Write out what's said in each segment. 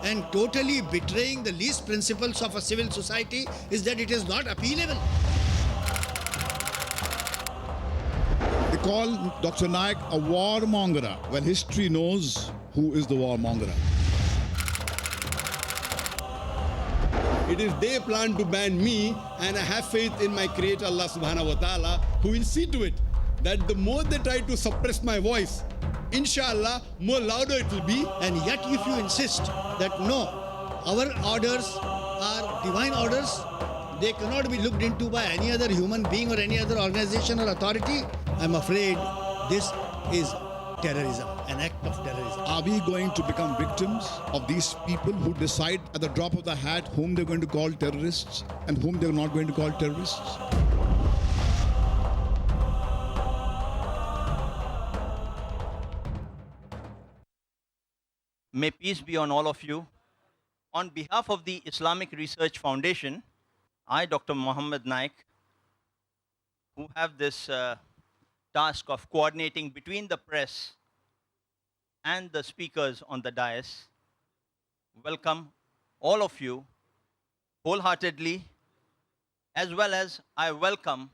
and totally betraying the least principles of a civil society is that it is not appealable. They call Dr. Naik a warmonger. Well, history knows who is the warmonger. It is they plan to ban me, and I have faith in my creator Allah subhanahu wa ta'ala, who will see to it that the more they try to suppress my voice, inshallah, more louder it will be. And yet if you insist that no, our orders are divine orders, they cannot be looked into by any other human being or any other organization or authority, I'm afraid this is terrorism, an act of terrorism. Are we going to become victims of these people who decide at the drop of the hat whom they're going to call terrorists and whom they're not going to call terrorists? May peace be on all of you. On behalf of the Islamic Research Foundation, I, Dr. Muhammad Naik, who have this task of coordinating between the press and the speakers on the dais, welcome all of you wholeheartedly, as well as I welcome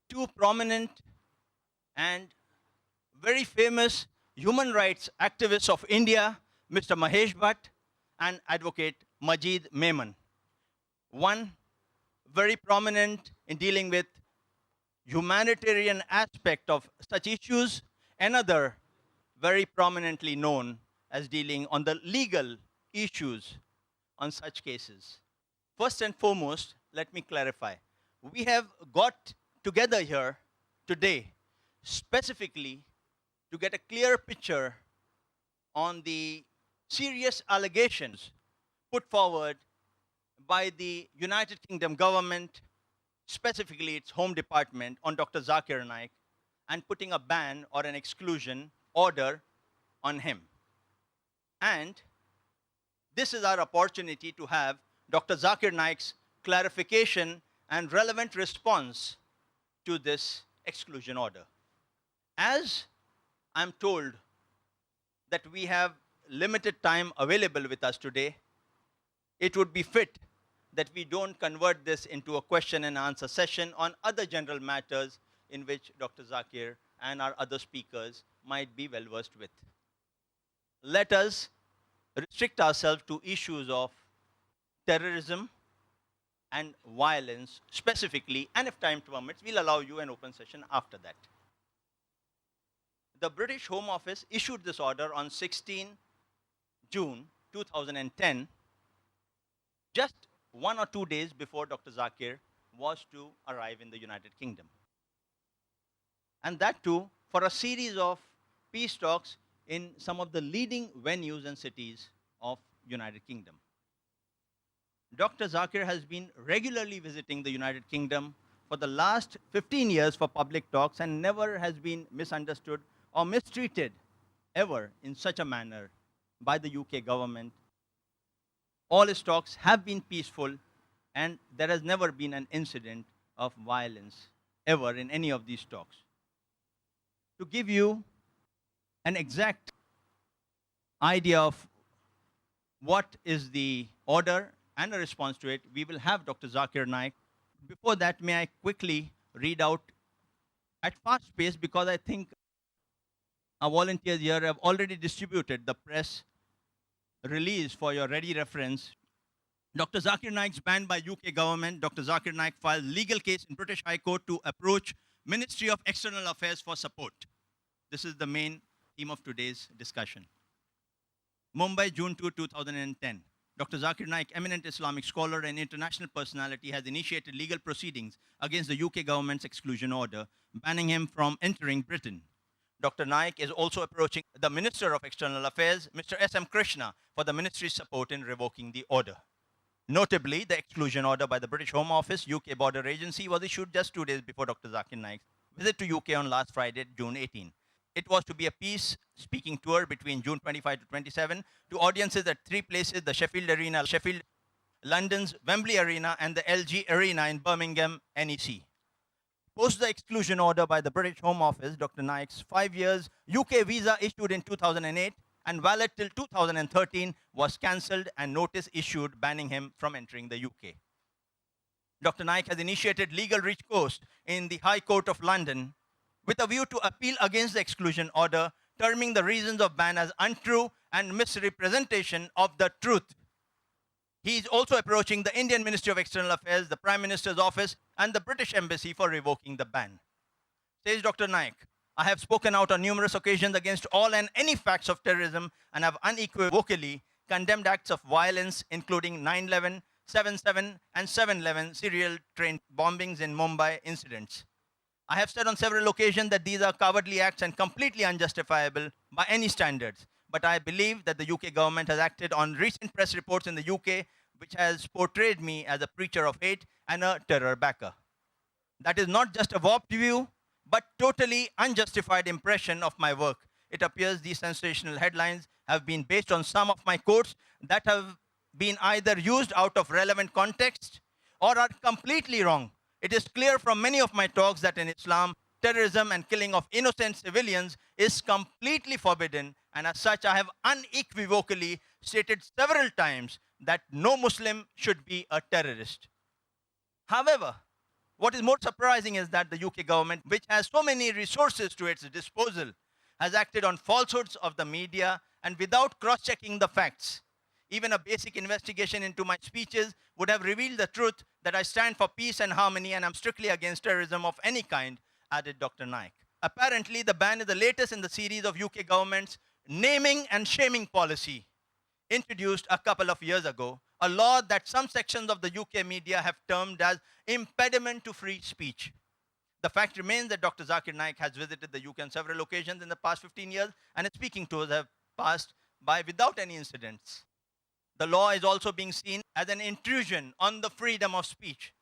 two prominent and very famous human rights activists of India, Mr. Mahesh Bhatt and Advocate Majid Memon. One very prominent in dealing with humanitarian aspect of such issues, another very prominently known as dealing on the legal issues on such cases. First and foremost, let me clarify. We have got together here today specifically to get a clear picture on the serious allegations put forward by the United Kingdom government, specifically its Home Department, on Dr. Zakir Naik, and putting a ban or an exclusion order on him. And this is our opportunity to have Dr. Zakir Naik's clarification and relevant response to this exclusion order. As I'm told that we have limited time available with us today, it would be fit that we don't convert this into a question and answer session on other general matters in which Dr. Zakir and our other speakers might be well versed with. Let us restrict ourselves to issues of terrorism and violence specifically, and if time permits, we'll allow you an open session after that. The British Home Office issued this order on 16 June 2010, just 1 or 2 days before Dr. Zakir was to arrive in the United Kingdom. And that too for a series of peace talks in some of the leading venues and cities of United Kingdom. Dr. Zakir has been regularly visiting the United Kingdom for the last 15 years for public talks and never has been misunderstood or mistreated ever in such a manner by the UK government. All his talks have been peaceful, and there has never been an incident of violence ever in any of these talks. To give you an exact idea of what is the order and a response to it, we will have Dr. Zakir Naik. Before that, may I quickly read out at fast pace, because I think our volunteers here have already distributed the press release for your ready reference. Dr. Zakir Naik's banned by UK government. Dr. Zakir Naik filed legal case in British High Court to approach Ministry of External Affairs for support. This is the main theme of today's discussion. Mumbai, June 2, 2010. Dr. Zakir Naik, eminent Islamic scholar and international personality, has initiated legal proceedings against the UK government's exclusion order, banning him from entering Britain. Dr. Naik is also approaching the Minister of External Affairs, Mr. S.M. Krishna, for the ministry's support in revoking the order. Notably, the exclusion order by the British Home Office, UK Border Agency, was issued just 2 days before Dr. Zakir Naik's visit to UK on last Friday, June 18. It was to be a peace-speaking tour between June 25 to 27 to audiences at 3 places: the Sheffield Arena, Sheffield, London's Wembley Arena, and the LG Arena in Birmingham, NEC. Post the exclusion order by the British Home Office, Dr. Naik's 5 years UK visa issued in 2008 and valid till 2013, was cancelled and notice issued banning him from entering the UK. Dr. Naik has initiated legal recourse in the High Court of London with a view to appeal against the exclusion order, terming the reasons of ban as untrue and misrepresentation of the truth. He is also approaching the Indian Ministry of External Affairs, the Prime Minister's office, and the British Embassy for revoking the ban. Says Dr. Naik, I have spoken out on numerous occasions against all and any facts of terrorism and have unequivocally condemned acts of violence, including 9/11, 7/7, and 7/11 serial train bombings in Mumbai incidents. I have said on several occasions that these are cowardly acts and completely unjustifiable by any standards. But I believe that the UK government has acted on recent press reports in the UK, which has portrayed me as a preacher of hate and a terror backer. That is not just a warped view, but totally unjustified impression of my work. It appears these sensational headlines have been based on some of my quotes that have been either used out of relevant context or are completely wrong. It is clear from many of my talks that in Islam, terrorism and killing of innocent civilians is completely forbidden, and as such, I have unequivocally stated several times that no Muslim should be a terrorist. However, what is more surprising is that the UK government, which has so many resources to its disposal, has acted on falsehoods of the media and without cross-checking the facts. Even a basic investigation into my speeches would have revealed the truth that I stand for peace and harmony and am strictly against terrorism of any kind, added Dr. Naik. Apparently, the ban is the latest in the series of UK government's naming and shaming policy, introduced a couple of years ago, a law that some sections of the UK media have termed as impediment to free speech. The fact remains that Dr. Zakir Naik has visited the UK on several occasions in the past 15 years, and his speaking tours have passed by without any incidents. The law is also being seen as an intrusion on the freedom of speech.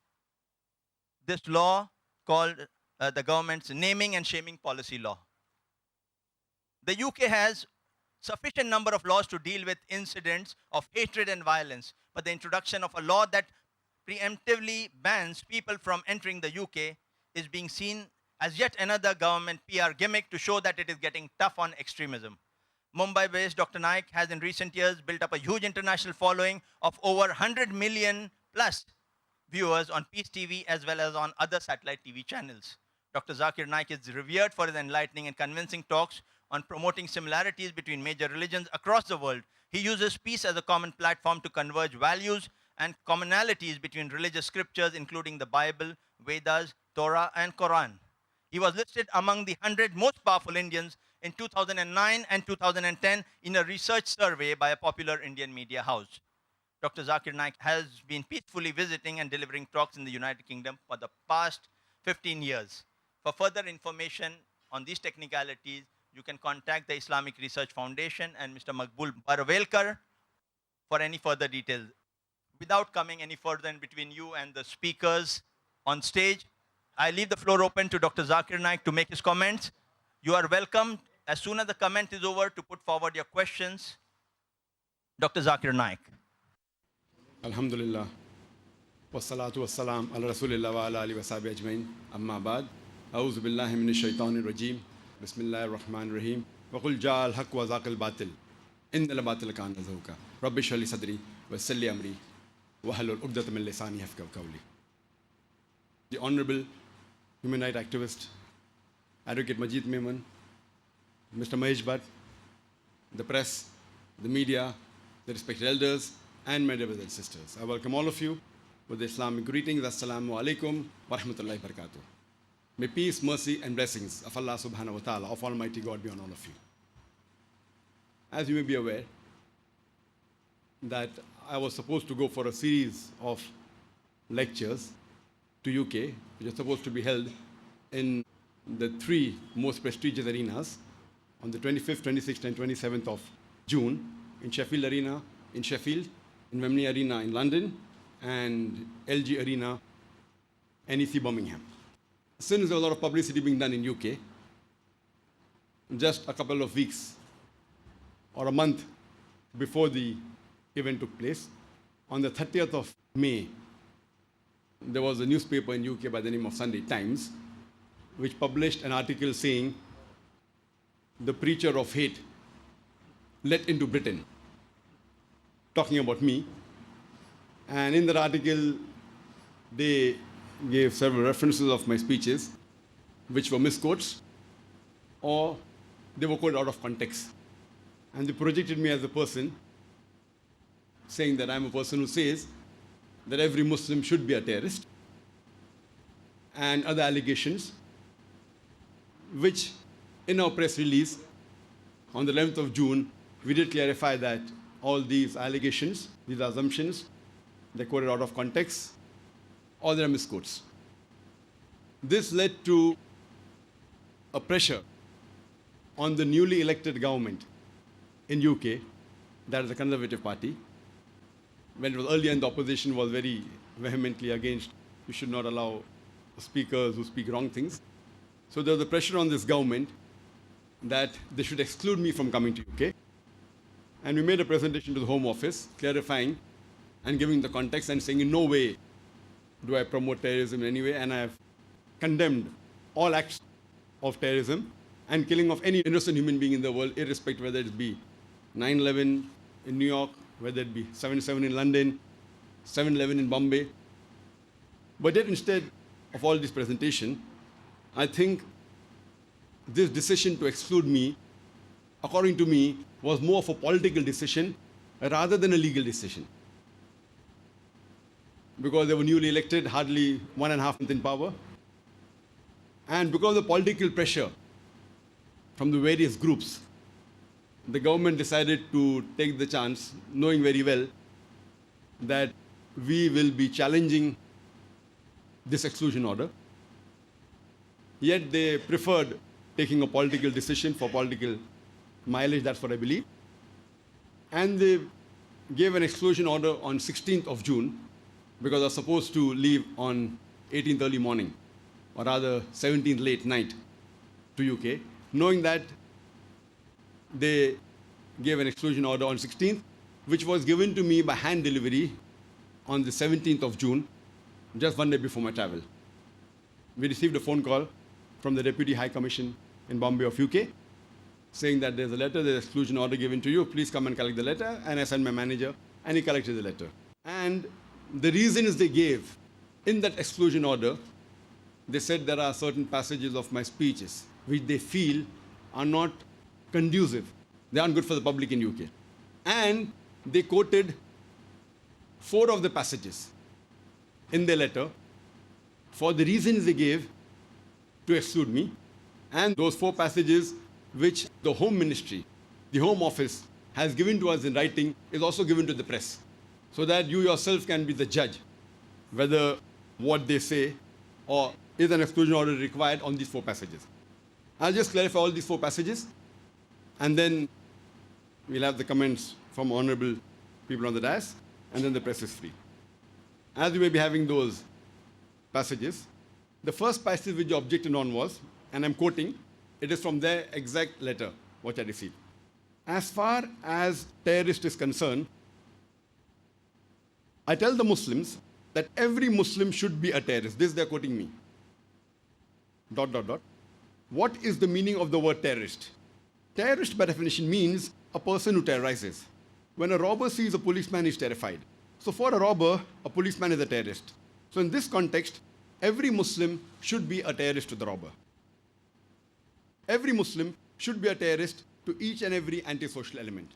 This law, called the government's naming and shaming policy law. The UK has sufficient number of laws to deal with incidents of hatred and violence, but the introduction of a law that preemptively bans people from entering the UK is being seen as yet another government PR gimmick to show that it is getting tough on extremism. Mumbai-based Dr. Naik has in recent years built up a huge international following of over 100 million plus viewers on Peace TV as well as on other satellite TV channels. Dr. Zakir Naik is revered for his enlightening and convincing talks on promoting similarities between major religions across the world. He uses peace as a common platform to converge values and commonalities between religious scriptures, including the Bible, Vedas, Torah, and Quran. He was listed among the 100 most powerful Indians in 2009 and 2010 in a research survey by a popular Indian media house. Dr. Zakir Naik has been peacefully visiting and delivering talks in the United Kingdom for the past 15 years. For further information on these technicalities, you can contact the Islamic Research Foundation and Mr. Maqbool Barvelkar for any further details. Without coming any further in between you and the speakers on stage, I leave the floor open to Dr. Zakir Naik to make his comments. You are welcome, as soon as the comment is over, to put forward your questions. Dr. Zakir Naik. Alhamdulillah. Wassalatu wassalam ala rasulillah wa ala alihi wa sahbihi ajmain. Amma ba'd. A'udhu billahi minash shaitanir rajim. Bismillahir rahmanir rahim. Wa qul ja'al haqq wa zaqal batil. Innal batila kana zahuqa. Rabbi shrah li sadri wa yassir li amri wa hlul 'uqdatam min lisani yafqahu qawli. The Honorable Human Rights Activist, Advocate Majid Memon, Mr. Mahesh Bhatt, the press, the media, the respected elders, and my brothers and sisters. I welcome all of you with the Islamic greetings. Assalamu alaikum wa rahmatullahi wa barakatuh. May peace, mercy, and blessings of Allah subhanahu wa ta'ala, of Almighty God, be on all of you. As you may be aware, that I was supposed to go for a series of lectures to UK, which are supposed to be held in the three most prestigious arenas on the 25th, 26th, and 27th of June in Sheffield Arena in Sheffield, in Wembley Arena in London, and LG Arena, NEC Birmingham. Since there was a lot of publicity being done in UK, just a couple of weeks or a month before the event took place, on the 30th of May, there was a newspaper in UK by the name of Sunday Times, which published an article saying the preacher of hate let into Britain, talking about me. And in that article, they gave several references of my speeches, which were misquotes, or they were quoted out of context. And they projected me as a person, saying that I'm a person who says that every Muslim should be a terrorist, and other allegations, which in our press release on the 11th of June, we did clarify that all these allegations, these assumptions, they're quoted out of context, or they're misquotes. This led to a pressure on the newly elected government in UK, that is the Conservative Party, when it was earlier in the opposition, was very vehemently against, you should not allow speakers who speak wrong things. So there was a pressure on this government that they should exclude me from coming to UK. And we made a presentation to the Home Office clarifying and giving the context and saying in no way do I promote terrorism in any way, and I have condemned all acts of terrorism and killing of any innocent human being in the world, irrespective whether it be 9/11 in New York, whether it be 7/7 in London, 7/11 in Bombay. But yet instead of all this presentation, I think this decision to exclude me, according to me, was more of a political decision rather than a legal decision. Because they were newly elected, hardly 1.5 months in power. And because of political pressure from the various groups, the government decided to take the chance, knowing very well that we will be challenging this exclusion order. Yet they preferred taking a political decision for political mileage, that's what I believe. And they gave an exclusion order on 16th of June, because I was supposed to leave on 18th early morning, or rather 17th late night to UK, knowing that they gave an exclusion order on 16th, which was given to me by hand delivery on the 17th of June, just one day before my travel. We received a phone call from the Deputy High Commission in Bombay of UK, saying that there's a letter, there's an exclusion order given to you, please come and collect the letter. And I sent my manager, and he collected the letter. And the reasons they gave in that exclusion order, they said there are certain passages of my speeches which they feel are not conducive. They aren't good for the public in UK. And they quoted 4 of the passages in their letter for the reasons they gave to exclude me. And those 4 passages which the Home Ministry, the Home Office, has given to us in writing is also given to the press, so that you yourself can be the judge whether what they say or is an exclusion order required on these 4 passages. I'll just clarify all these 4 passages, and then we'll have the comments from honorable people on the dais, and then the press is free. As we may be having those passages, the first passage which you objected on was, and I'm quoting, it is from their exact letter, what I received. As far as terrorist is concerned, I tell the Muslims that every Muslim should be a terrorist. This they're quoting me. ... What is the meaning of the word terrorist? Terrorist by definition means a person who terrorizes. When a robber sees a policeman, he's terrified. So for a robber, a policeman is a terrorist. So in this context, every Muslim should be a terrorist to the robber. Every Muslim should be a terrorist to each and every antisocial element.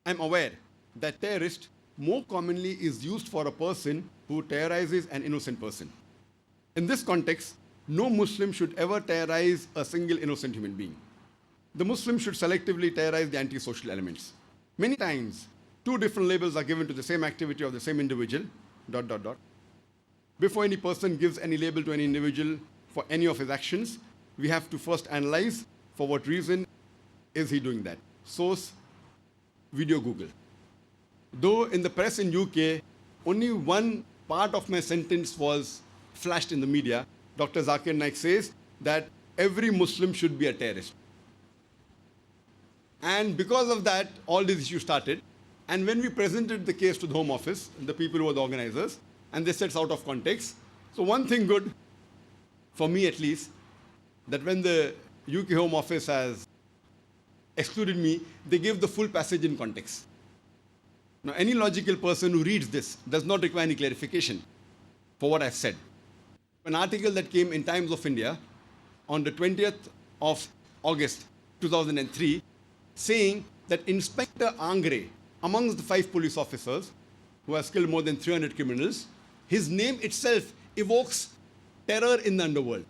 I'm aware that terrorist more commonly is used for a person who terrorizes an innocent person. In this context, no Muslim should ever terrorize a single innocent human being. The Muslim should selectively terrorize the antisocial elements. Many times, 2 different labels are given to the same activity of the same individual, ... Before any person gives any label to any individual for any of his actions, we have to first analyze for what reason is he doing that. Source, video Google. Though in the press in UK, only one part of my sentence was flashed in the media, Dr. Zakir Naik says that every Muslim should be a terrorist. And because of that, all these issues started. And when we presented the case to the Home Office, the people who were the organizers, and they said it's out of context. So one thing good, for me at least, that when the UK Home Office has excluded me, they gave the full passage in context. Now, any logical person who reads this does not require any clarification for what I've said. An article that came in Times of India on the 20th of August 2003 saying that Inspector Angre, amongst the 5 police officers who has killed more than 300 criminals, his name itself evokes terror in the underworld.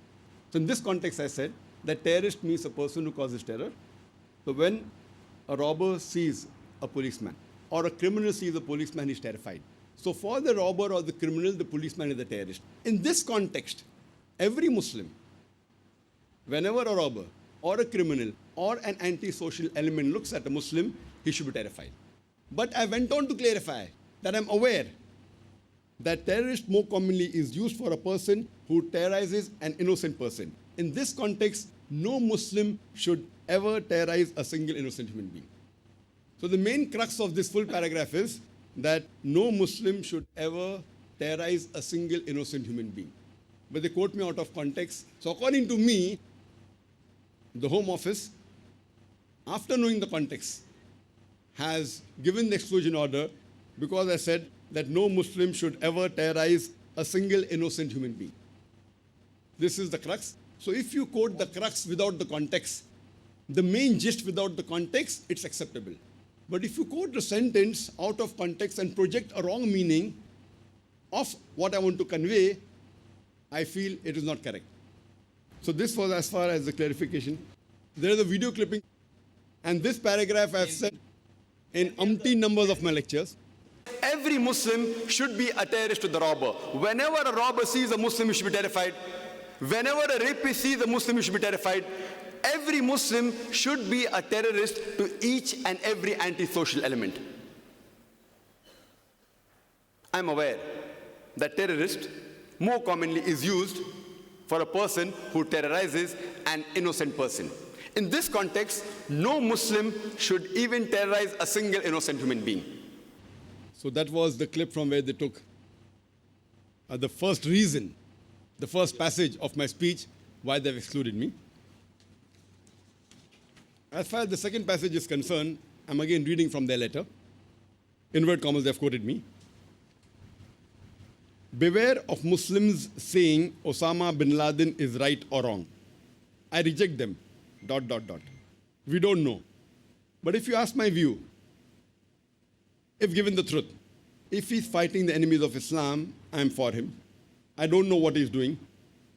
So in this context, I said that terrorist means a person who causes terror. So when a robber sees a policeman or a criminal sees a policeman, he's terrified. So for the robber or the criminal, the policeman is the terrorist. In this context, every Muslim, whenever a robber or a criminal or an antisocial element looks at a Muslim, he should be terrified. But I went on to clarify that I'm aware that terrorist more commonly is used for a person who terrorizes an innocent person. In this context, no Muslim should ever terrorize a single innocent human being. So the main crux of this full paragraph is that no Muslim should ever terrorize a single innocent human being. But they quote me out of context. So according to me, the Home Office, after knowing the context, has given the exclusion order because I said that no Muslim should ever terrorize a single innocent human being. This is the crux. So if you quote the crux without the context, the main gist without the context, it's acceptable. But if you quote the sentence out of context and project a wrong meaning of what I want to convey, I feel it is not correct. So this was as far as the clarification. There is a video clipping, and this paragraph I have said in umpteen numbers of my lectures. Every Muslim should be a terrorist to the robber. Whenever a robber sees a Muslim, he should be terrified. Whenever a rapist sees a Muslim, he should be terrified. Every Muslim should be a terrorist to each and every antisocial element. I'm aware that terrorist more commonly is used for a person who terrorizes an innocent person. In this context, no Muslim should even terrorize a single innocent human being. So that was the clip from where they took the first reason, the first passage of my speech, why they've excluded me. As far as the second passage is concerned, I'm again reading from their letter. Inward commas, they've quoted me. Beware of Muslims saying Osama bin Laden is right or wrong. I reject them. ... We don't know. But if you ask my view, if given the truth, if he's fighting the enemies of Islam, I'm for him. I don't know what he's doing.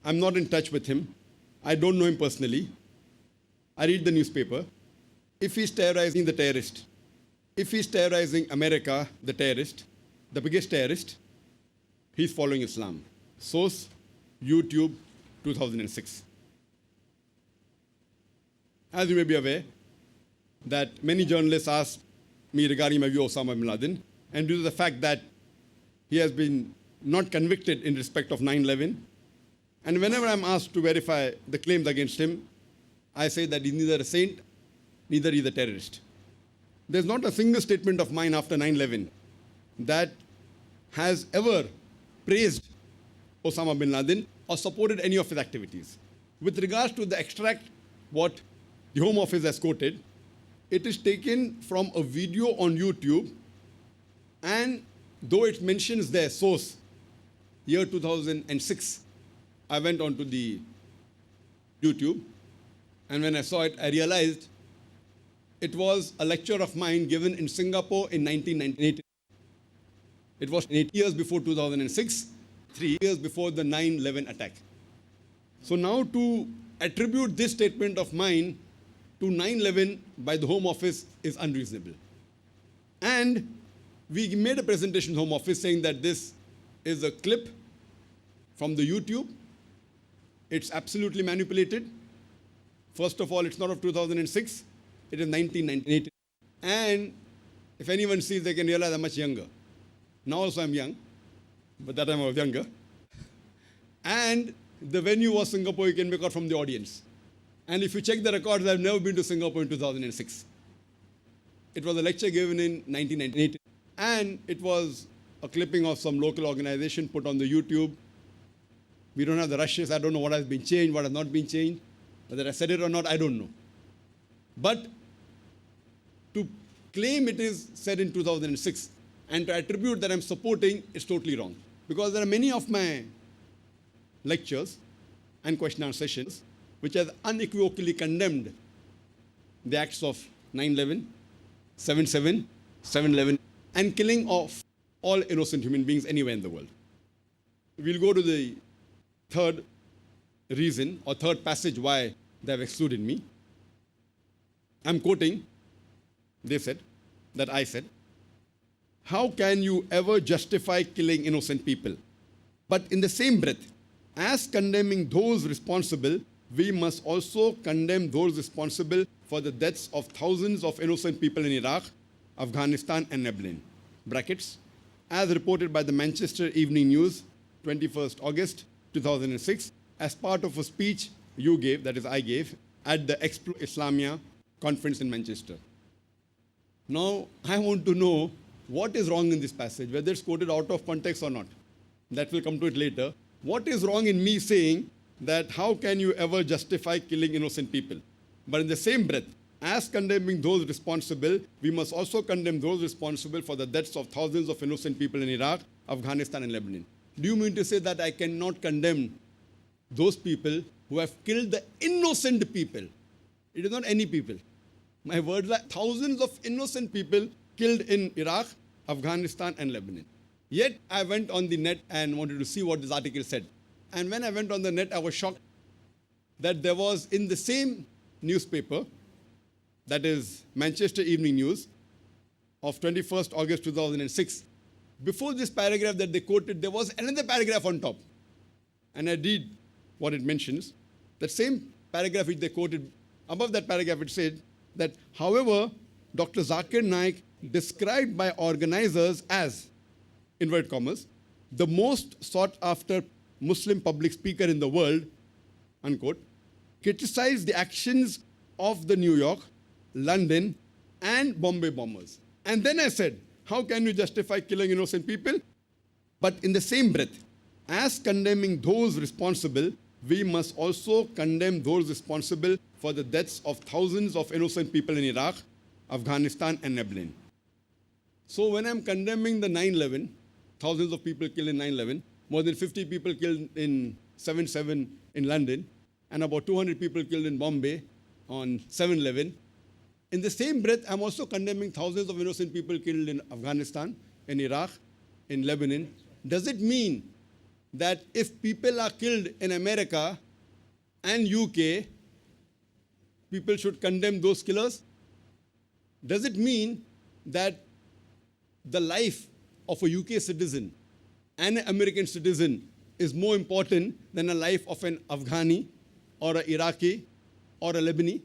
I'm not in touch with him. I don't know him personally. I read the newspaper. If he's terrorizing the terrorist, if he's terrorizing America, the terrorist, the biggest terrorist, he's following Islam. Source, YouTube, 2006. As you may be aware, that many journalists asked me regarding my view of Osama bin Laden, and due to the fact that he has been not convicted in respect of 9/11, and whenever I'm asked to verify the claims against him, I say that he's neither a saint, neither is a terrorist. There's not a single statement of mine after 9/11 that has ever praised Osama bin Laden or supported any of his activities. With regards to the extract, what the Home Office has quoted, it is taken from a video on YouTube, and though it mentions their source, year 2006, I went onto the YouTube, and when I saw it, I realized it was a lecture of mine given in Singapore in 1998. It was 8 years before 2006, 3 years before the 9/11 attack. So now to attribute this statement of mine to 9/11 by the Home Office is unreasonable. And we made a presentation to the Home Office saying that this is a clip from the YouTube. It's absolutely manipulated. First of all, it's not of 2006, it is 1998. And if anyone sees, they can realize I'm much younger. Now also I'm young, but that time I was younger. And the venue was Singapore, you can make out from the audience. And if you check the records, I've never been to Singapore in 2006. It was a lecture given in 1998. And it was a clipping of some local organization put on the YouTube. We don't have the rushes. I don't know what has been changed, what has not been changed. Whether I said it or not, I don't know. But To claim it is said in 2006 and to attribute that I'm supporting is totally wrong. Because there are many of my lectures and question and answer sessions which has unequivocally condemned the acts of 9/11, 7/7, 7/11, and killing of all innocent human beings anywhere in the world. We'll go to the third reason or third passage why they have excluded me. I'm quoting, they said, that I said, how can you ever justify killing innocent people? But in the same breath, as condemning those responsible, we must also condemn those responsible for the deaths of thousands of innocent people in Iraq, Afghanistan, and Lebanon. Brackets, as reported by the Manchester Evening News, 21st August 2006, as part of a speech you gave, that is I gave, at the Expo Islamia conference in Manchester. Now, I want to know what is wrong in this passage, whether it's quoted out of context or not. That will come to it later. What is wrong in me saying that how can you ever justify killing innocent people? But in the same breath, as condemning those responsible, we must also condemn those responsible for the deaths of thousands of innocent people in Iraq, Afghanistan, and Lebanon. Do you mean to say that I cannot condemn those people who have killed the innocent people? It is not any people. My words are thousands of innocent people killed in Iraq, Afghanistan, and Lebanon. Yet I went on the net and wanted to see what this article said. And when I went on the net, I was shocked that there was in the same newspaper, that is Manchester Evening News, of 21st August 2006, before this paragraph that they quoted, there was another paragraph on top. And I read what it mentions. That same paragraph which they quoted, above that paragraph it said that, however, Dr. Zakir Naik, described by organizers as, inverted commas, the most sought after Muslim public speaker in the world, unquote, criticized the actions of the New York, London, and Bombay bombers. And then I said, how can you justify killing innocent people? But in the same breath, as condemning those responsible, we must also condemn those responsible for the deaths of thousands of innocent people in Iraq, Afghanistan, and Lebanon. So when I'm condemning the 9/11, thousands of people killed in 9/11, more than 50 people killed in 7/7 in London, and about 200 people killed in Bombay on 7/11. In the same breath, I'm also condemning thousands of innocent people killed in Afghanistan, in Iraq, in Lebanon. Does it mean that if people are killed in America and UK, people should condemn those killers? Does it mean that the life of a UK citizen and an American citizen is more important than a life of an Afghani or an Iraqi or a Lebanese?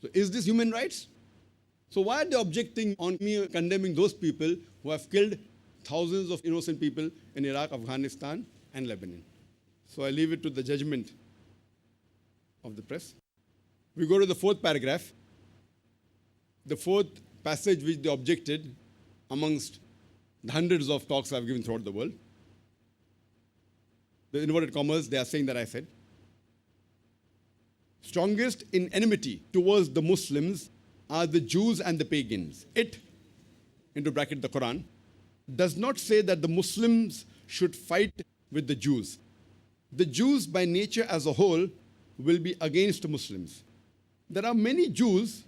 So is this human rights? So why are they objecting on me condemning those people who have killed thousands of innocent people in Iraq, Afghanistan, and Lebanon? So I leave it to the judgment of the press. We go to the fourth paragraph. The fourth passage which they objected amongst the hundreds of talks I've given throughout the world. The inverted commas, they are saying that I said, strongest in enmity towards the Muslims are the Jews and the pagans. It, into bracket the Quran, does not say that the Muslims should fight with the Jews. The Jews by nature as a whole will be against Muslims. There are many Jews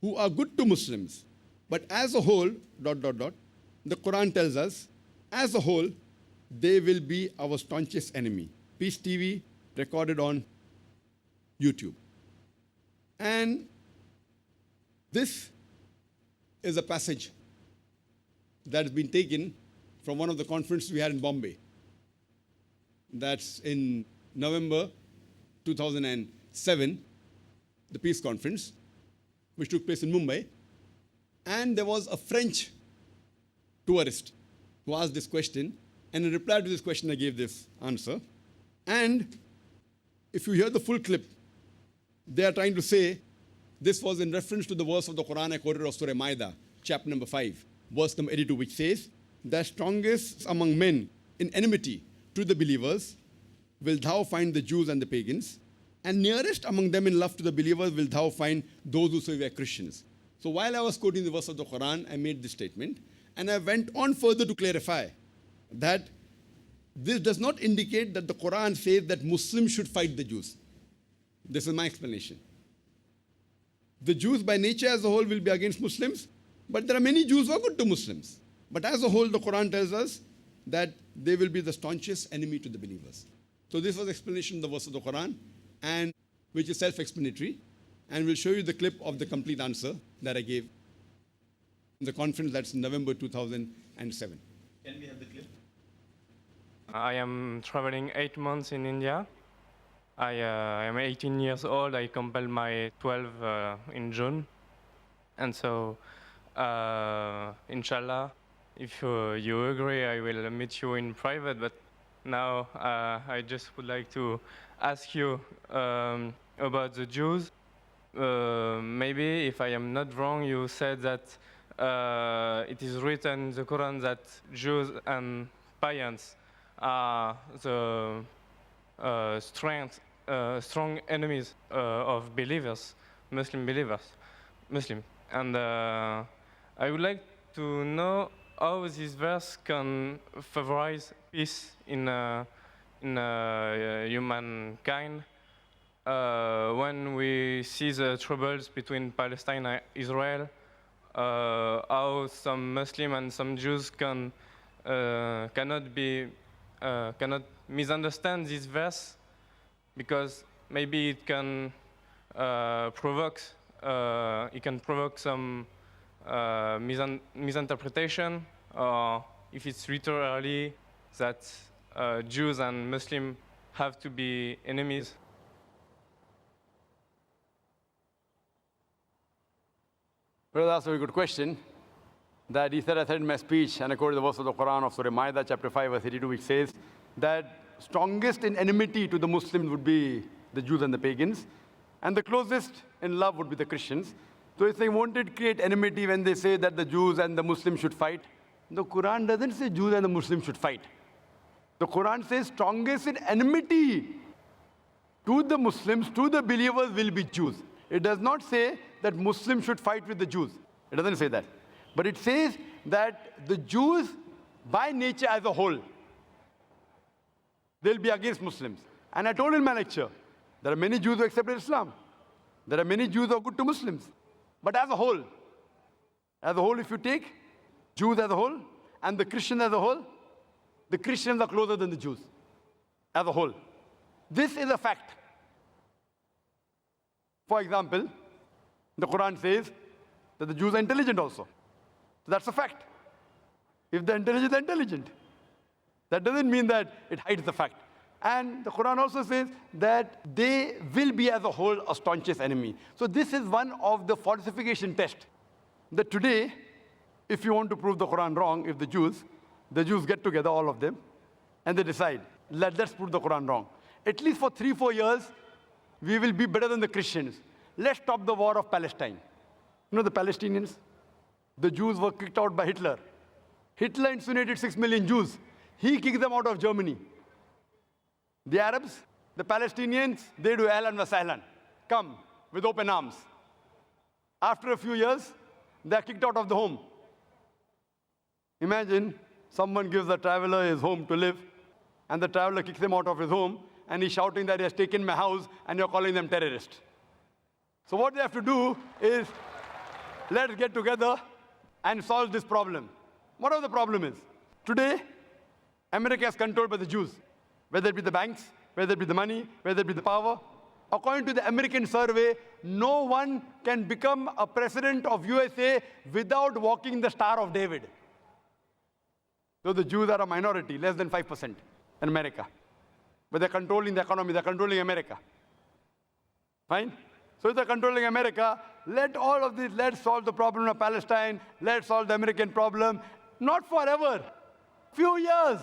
who are good to Muslims, but as a whole, the Quran tells us, as a whole, they will be our staunchest enemy. Peace TV recorded on YouTube. And this is a passage that has been taken from one of the conferences we had in Bombay. That's in November 2007, the Peace Conference, which took place in Mumbai. And there was a French tourist who asked this question, and in reply to this question, I gave this answer. And if you hear the full clip, they are trying to say this was in reference to the verse of the Quran I quoted of Surah Maida, chapter number 5, verse number 82, which says, the strongest among men in enmity to the believers will thou find the Jews and the pagans, and nearest among them in love to the believers will thou find those who say we are Christians. So while I was quoting the verse of the Quran, I made this statement, and I went on further to clarify that this does not indicate that the Quran says that Muslims should fight the Jews. This is my explanation. The Jews by nature as a whole will be against Muslims, but there are many Jews who are good to Muslims. But as a whole, the Quran tells us that they will be the staunchest enemy to the believers. So this was explanation of the verse of the Quran, and which is self-explanatory. And we'll show you the clip of the complete answer that I gave in the conference that's in November 2007. Can we have the clip? I am traveling 8 months in India. I am 18 years old. I completed my 12 in June. And so, inshallah, if you agree, I will meet you in private. But now I just would like to ask you about the Jews. Maybe, if I am not wrong, you said that it is written in the Quran that Jews and pagans are the strong enemies of believers, Muslim believers, Muslim. And I would like to know how this verse can favorize peace in humankind when we see the troubles between Palestine and Israel, how some Muslims and some Jews cannot misunderstand this verse, because maybe it can provoke some misinterpretation, or if it's literally that Jews and Muslims have to be enemies. Well, that's a very good question. That he said, I said in my speech, and I quoted the verse of the Quran of Surah Ma'idah, chapter 5, verse 82, which says that strongest in enmity to the Muslims would be the Jews and the pagans, and the closest in love would be the Christians. So if they wanted to create enmity when they say that the Jews and the Muslims should fight, the Quran doesn't say Jews and the Muslims should fight. The Quran says strongest in enmity to the Muslims, to the believers, will be Jews. It does not say that Muslims should fight with the Jews. It doesn't say that. But it says that the Jews, by nature as a whole, they'll be against Muslims. And I told in my lecture, there are many Jews who accepted Islam. There are many Jews who are good to Muslims. But as a whole, if you take Jews as a whole and the Christians as a whole, the Christians are closer than the Jews as a whole. This is a fact. For example, the Quran says that the Jews are intelligent also. So that's a fact. If they're intelligent, they're intelligent. That doesn't mean that it hides the fact. And the Quran also says that they will be as a whole a staunchest enemy. So this is one of the falsification tests. That today, if you want to prove the Quran wrong, if the Jews get together, all of them, and they decide, let's prove the Quran wrong. At least for 3-4 years, we will be better than the Christians. Let's stop the war of Palestine. You know the Palestinians? The Jews were kicked out by Hitler. Hitler incinerated 6 million Jews. He kicked them out of Germany. The Arabs, the Palestinians, they do ahlan wa sahlan. Come with open arms. After a few years, they are kicked out of the home. Imagine someone gives a traveler his home to live, and the traveler kicks him out of his home, and he's shouting that he has taken my house, and you're calling them terrorists. So what they have to do is, let's get together and solve this problem. Whatever the problem is. Today, America is controlled by the Jews. Whether it be the banks, whether it be the money, whether it be the power. According to the American survey, no one can become a president of USA without walking the Star of David. So the Jews are a minority, less than 5% in America. But they're controlling the economy, they're controlling America. Fine? So if they're controlling America, let all of this, let's solve the problem of Palestine, let's solve the American problem. Not forever, few years.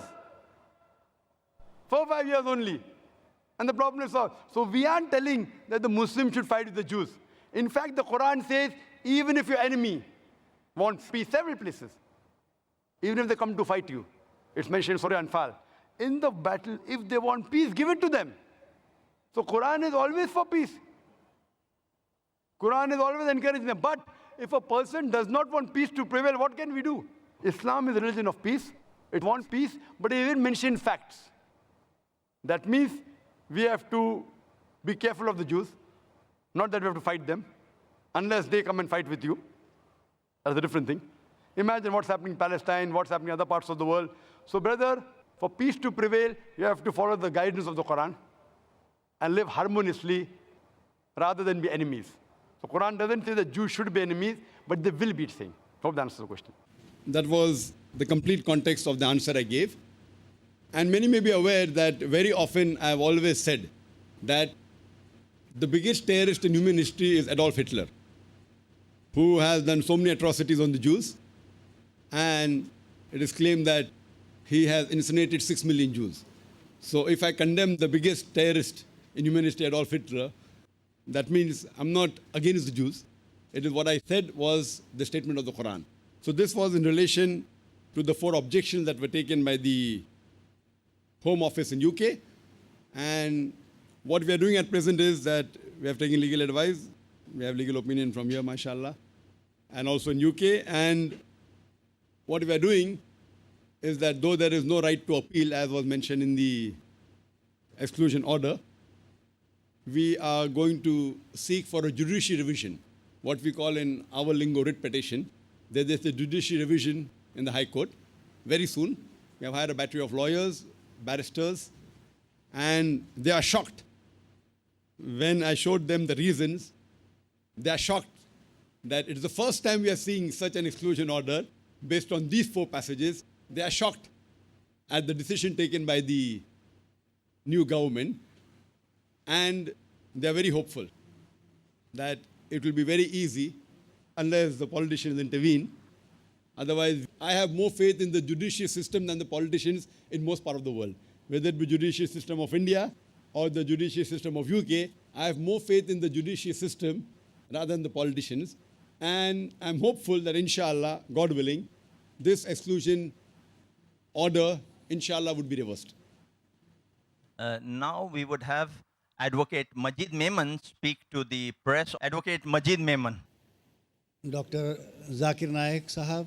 4 or 5 years only. And the problem is solved. So we aren't telling that the Muslims should fight with the Jews. In fact, the Quran says, even if your enemy wants peace, several places, even if they come to fight you, it's mentioned in Surah Anfal, in the battle, if they want peace, give it to them. So Quran is always for peace. Quran is always encouraging them. But if a person does not want peace to prevail, what can we do? Islam is a religion of peace. It wants peace, but it even mentions facts. That means we have to be careful of the Jews. Not that we have to fight them, unless they come and fight with you. That's a different thing. Imagine what's happening in Palestine, what's happening in other parts of the world. So brother, for peace to prevail, you have to follow the guidance of the Quran and live harmoniously rather than be enemies. So Quran doesn't say that Jews should be enemies, but they will be saying. Hope that answers the question. That was the complete context of the answer I gave. And many may be aware that very often I have always said that the biggest terrorist in human history is Adolf Hitler, who has done so many atrocities on the Jews. And it is claimed that he has incinerated 6 million Jews. So if I condemn the biggest terrorist in human history, Adolf Hitler, that means I'm not against the Jews. It is what I said was the statement of the Quran. So this was in relation to the 4 objections that were taken by the Home Office in UK. And what we are doing at present is that we have taken legal advice. We have legal opinion from here, mashallah, and also in UK. And what we are doing is that though there is no right to appeal, as was mentioned in the exclusion order, we are going to seek for a judicial revision, what we call in our lingo writ petition. There is a judicial revision in the High Court very soon. We have hired a battery of lawyers, barristers, and they are shocked. When I showed them the reasons, they are shocked that it is the first time we are seeing such an exclusion order based on these 4 passages. They are shocked at the decision taken by the new government, and they are very hopeful that it will be very easy unless the politicians intervene. Otherwise, I have more faith in the judicial system than the politicians in most part of the world. Whether it be judicial system of India or the judicial system of UK, I have more faith in the judicial system rather than the politicians. And I'm hopeful that inshallah, God willing, this exclusion order, inshallah, would be reversed. Now we would have Advocate Majid Memon speak to the press. Advocate Majid Memon. Dr. Zakir Naik Sahab,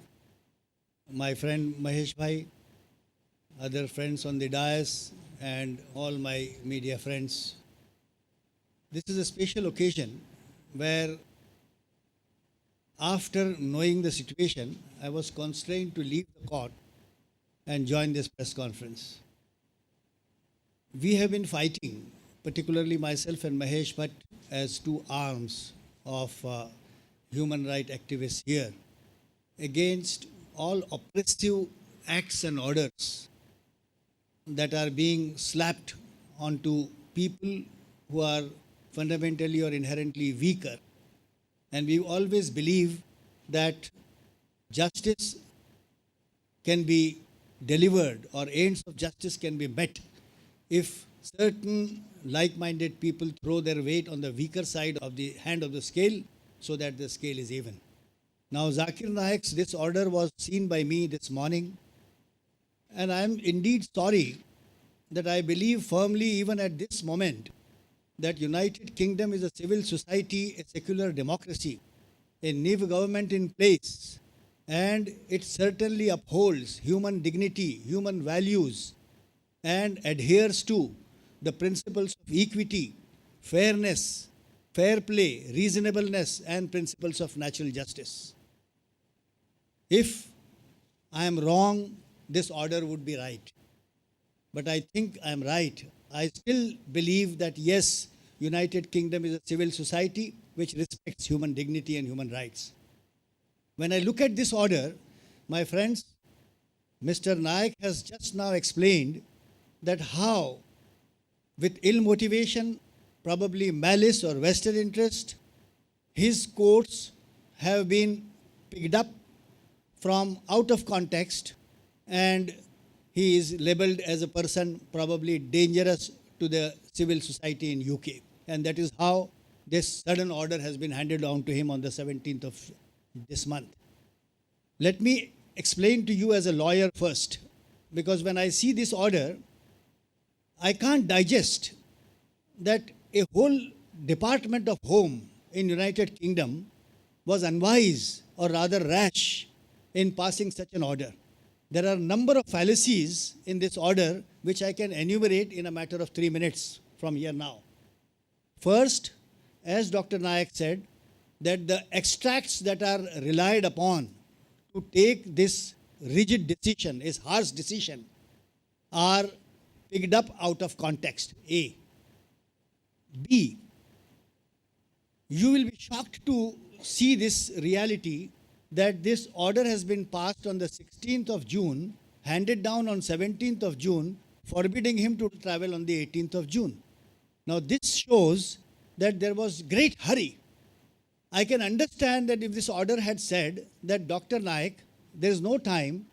my friend Mahesh Bhai, other friends on the dais, and all my media friends. This is a special occasion where, after knowing the situation, I was constrained to leave the court and join this press conference. We have been fighting, particularly myself and Mahesh Bhatt, as 2 arms of human rights activists here, against all oppressive acts and orders that are being slapped onto people who are fundamentally or inherently weaker. And we always believe that justice can be delivered or ends of justice can be met if certain like-minded people throw their weight on the weaker side of the hand of the scale so that the scale is even. Now, Zakir Naik's this order was seen by me this morning, and I am indeed sorry that I believe firmly even at this moment that United Kingdom is a civil society, a secular democracy, a new government in place, and it certainly upholds human dignity, human values, and adheres to the principles of equity, fairness, fair play, reasonableness, and principles of natural justice. If I am wrong, this order would be right. But I think I am right. I still believe that yes, United Kingdom is a civil society which respects human dignity and human rights. When I look at this order, my friends, Mr. Naik has just now explained that how, with ill motivation, probably malice or vested interest, his quotes have been picked up from out of context, and he is labeled as a person probably dangerous to the civil society in UK. And that is how this sudden order has been handed down to him on the 17th of this month. Let me explain to you as a lawyer first, because when I see this order, I can't digest that a whole Department of Home in United Kingdom was unwise or rather rash in passing such an order. There are a number of fallacies in this order which I can enumerate in a matter of 3 minutes from here now. First, as Dr. Naik said, that the extracts that are relied upon to take this rigid decision, this harsh decision, are picked up out of context. A. B. You will be shocked to see this reality that this order has been passed on the 16th of June, handed down on 17th of June, forbidding him to travel on the 18th of June. Now this shows that there was great hurry. I can understand that if this order had said that Dr. Naik, there is no time,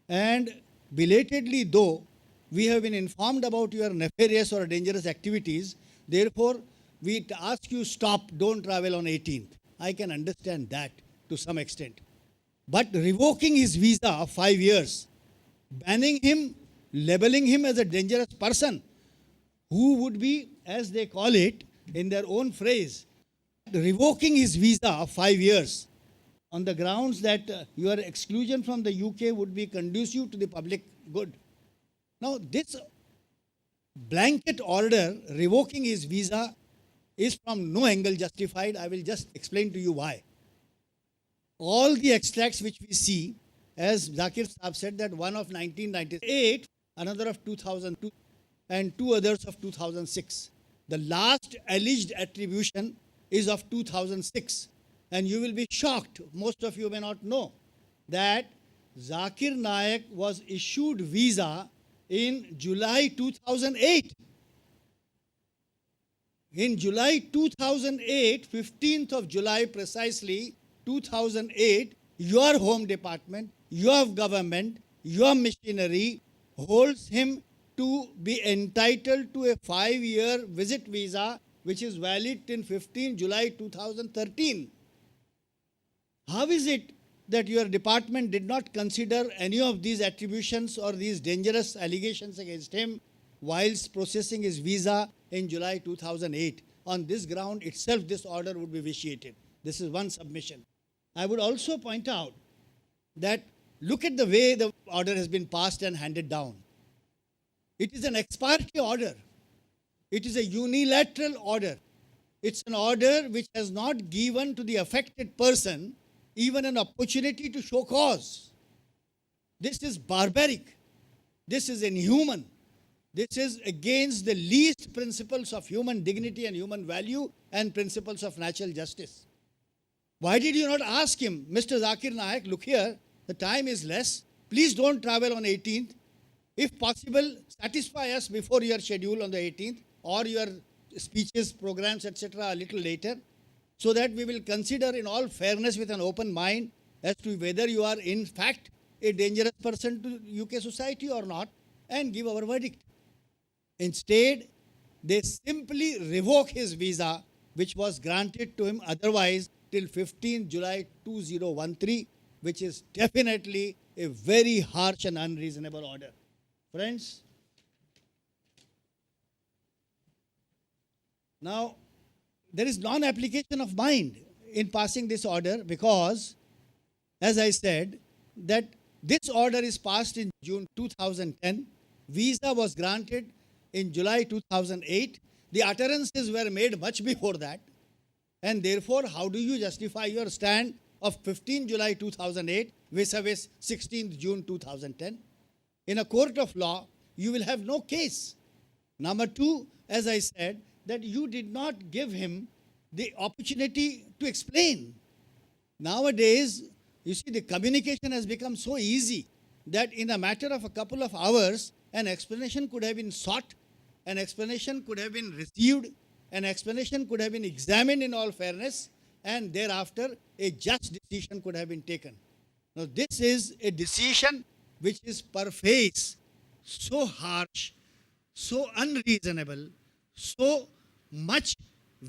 and belatedly though we have been informed about your nefarious or dangerous activities, therefore we ask you stop, don't travel on 18th. I can understand that to some extent. But revoking his visa of 5 years, banning him, labeling him as a dangerous person, who would be, as they call it in their own phrase, revoking his visa of 5 years on the grounds that your exclusion from the UK would be conducive to the public good. Now, this blanket order revoking his visa is from no angle justified. I will just explain to you why. All the extracts which we see, as Zakir Saab said, that one of 1998, another of 2002, and two others of 2006. The last alleged attribution is of 2006. And you will be shocked, most of you may not know, that Zakir Naik was issued visa in July 2008. In July 2008, 15th of July precisely, 2008, your home department, your government, your machinery holds him to be entitled to a 5-year visit visa which is valid till 15 July 2013. How is it that your department did not consider any of these attributions or these dangerous allegations against him whilst processing his visa in July 2008? On this ground itself, this order would be vitiated. This is one submission. I would also point out that look at the way the order has been passed and handed down. It is an ex parte order. It is a unilateral order. It's an order which has not given to the affected person even an opportunity to show cause. This is barbaric. This is inhuman. This is against the least principles of human dignity and human value and principles of natural justice. Why did you not ask him, Mr. Zakir Naik, look here, the time is less. Please don't travel on 18th. If possible, satisfy us before your schedule on the 18th or your speeches, programs, etc. a little later, so that we will consider in all fairness with an open mind as to whether you are in fact a dangerous person to UK society or not, and give our verdict. Instead, they simply revoke his visa, which was granted to him otherwise till 15 July 2013, which is definitely a very harsh and unreasonable order. Friends, now there is non-application of mind in passing this order because, as I said, that this order is passed in June 2010. Visa was granted in July 2008. The utterances were made much before that. And therefore, how do you justify your stand of 15 July 2008 vis-a-vis 16th June 2010? In a court of law, you will have no case. Number two, as I said, that you did not give him the opportunity to explain. Nowadays, you see, the communication has become so easy that in a matter of a couple of hours, an explanation could have been sought, an explanation could have been received, an explanation could have been examined in all fairness, and thereafter a just decision could have been taken. Now, this is a decision which is per face so harsh, so unreasonable, so much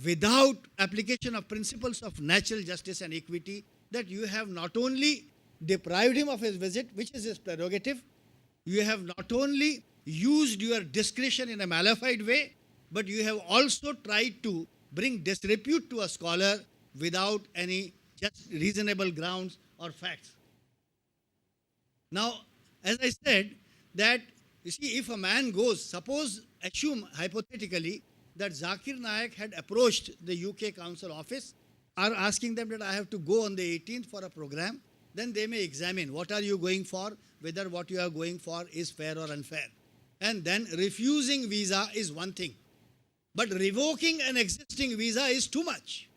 without application of principles of natural justice and equity, that you have not only deprived him of his visit, which is his prerogative, you have not only used your discretion in a malified way, but you have also tried to bring disrepute to a scholar without any just reasonable grounds or facts. Now, as I said, that you see, if a man goes, suppose, assume hypothetically that Zakir Naik had approached the UK Council office, are asking them that I have to go on the 18th for a program, then they may examine what are you going for, whether what you are going for is fair or unfair. And then refusing visa is one thing, but revoking an existing visa is too much.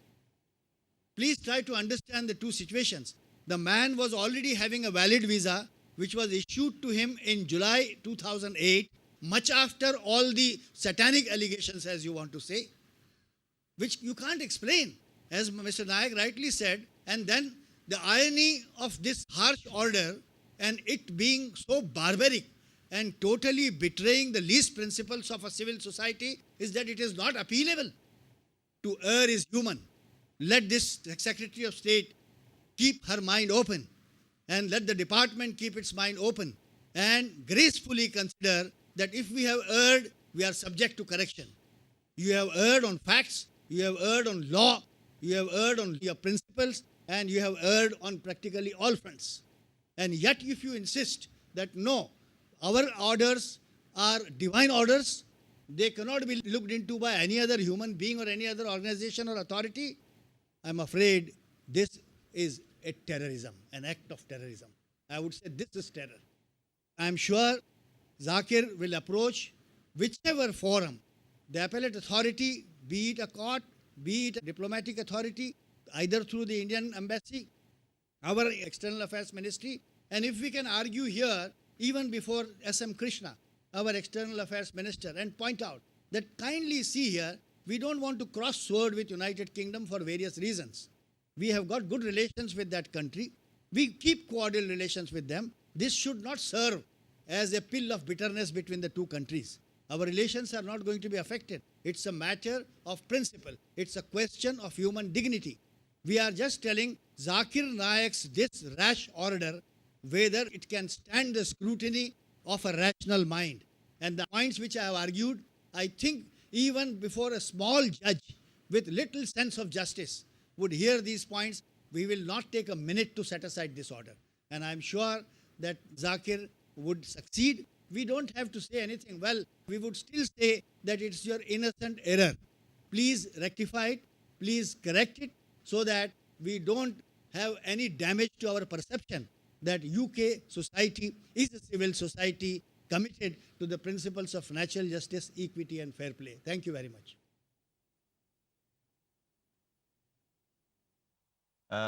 Please try to understand the two situations. The man was already having a valid visa which was issued to him in July 2008, much after all the satanic allegations, as you want to say, which you can't explain, as Mr. Naik rightly said. And then the irony of this harsh order and it being so barbaric and totally betraying the least principles of a civil society is that it is not appealable. To err is human. Let this Secretary of State keep her mind open, and let the department keep its mind open and gracefully consider that if we have erred, we are subject to correction. You have erred on facts, you have erred on law, you have erred on your principles, and you have erred on practically all fronts. And yet if you insist that no, our orders are divine orders, they cannot be looked into by any other human being or any other organization or authority, I'm afraid this is a terrorism, an act of terrorism. I would say this is terror. I'm sure Zakir will approach whichever forum, the appellate authority, be it a court, be it a diplomatic authority, either through the Indian embassy, our external affairs ministry, and if we can argue here, even before S.M. Krishna, our external affairs minister, and point out that kindly see here, we don't want to cross sword with United Kingdom for various reasons. We have got good relations with that country. We keep cordial relations with them. This should not serve as a pill of bitterness between the two countries. Our relations are not going to be affected. It's a matter of principle. It's a question of human dignity. We are just telling Zakir Naik's this rash order whether it can stand the scrutiny of a rational mind. And the points which I have argued, I think even before a small judge with little sense of justice would hear these points, we will not take a minute to set aside this order. And I'm sure that Zakir would succeed. We don't have to say anything. Well, we would still say that it's your innocent error. Please rectify it. Please correct it so that we don't have any damage to our perception that UK society is a civil society committed to the principles of natural justice, equity and fair play. Thank you very much.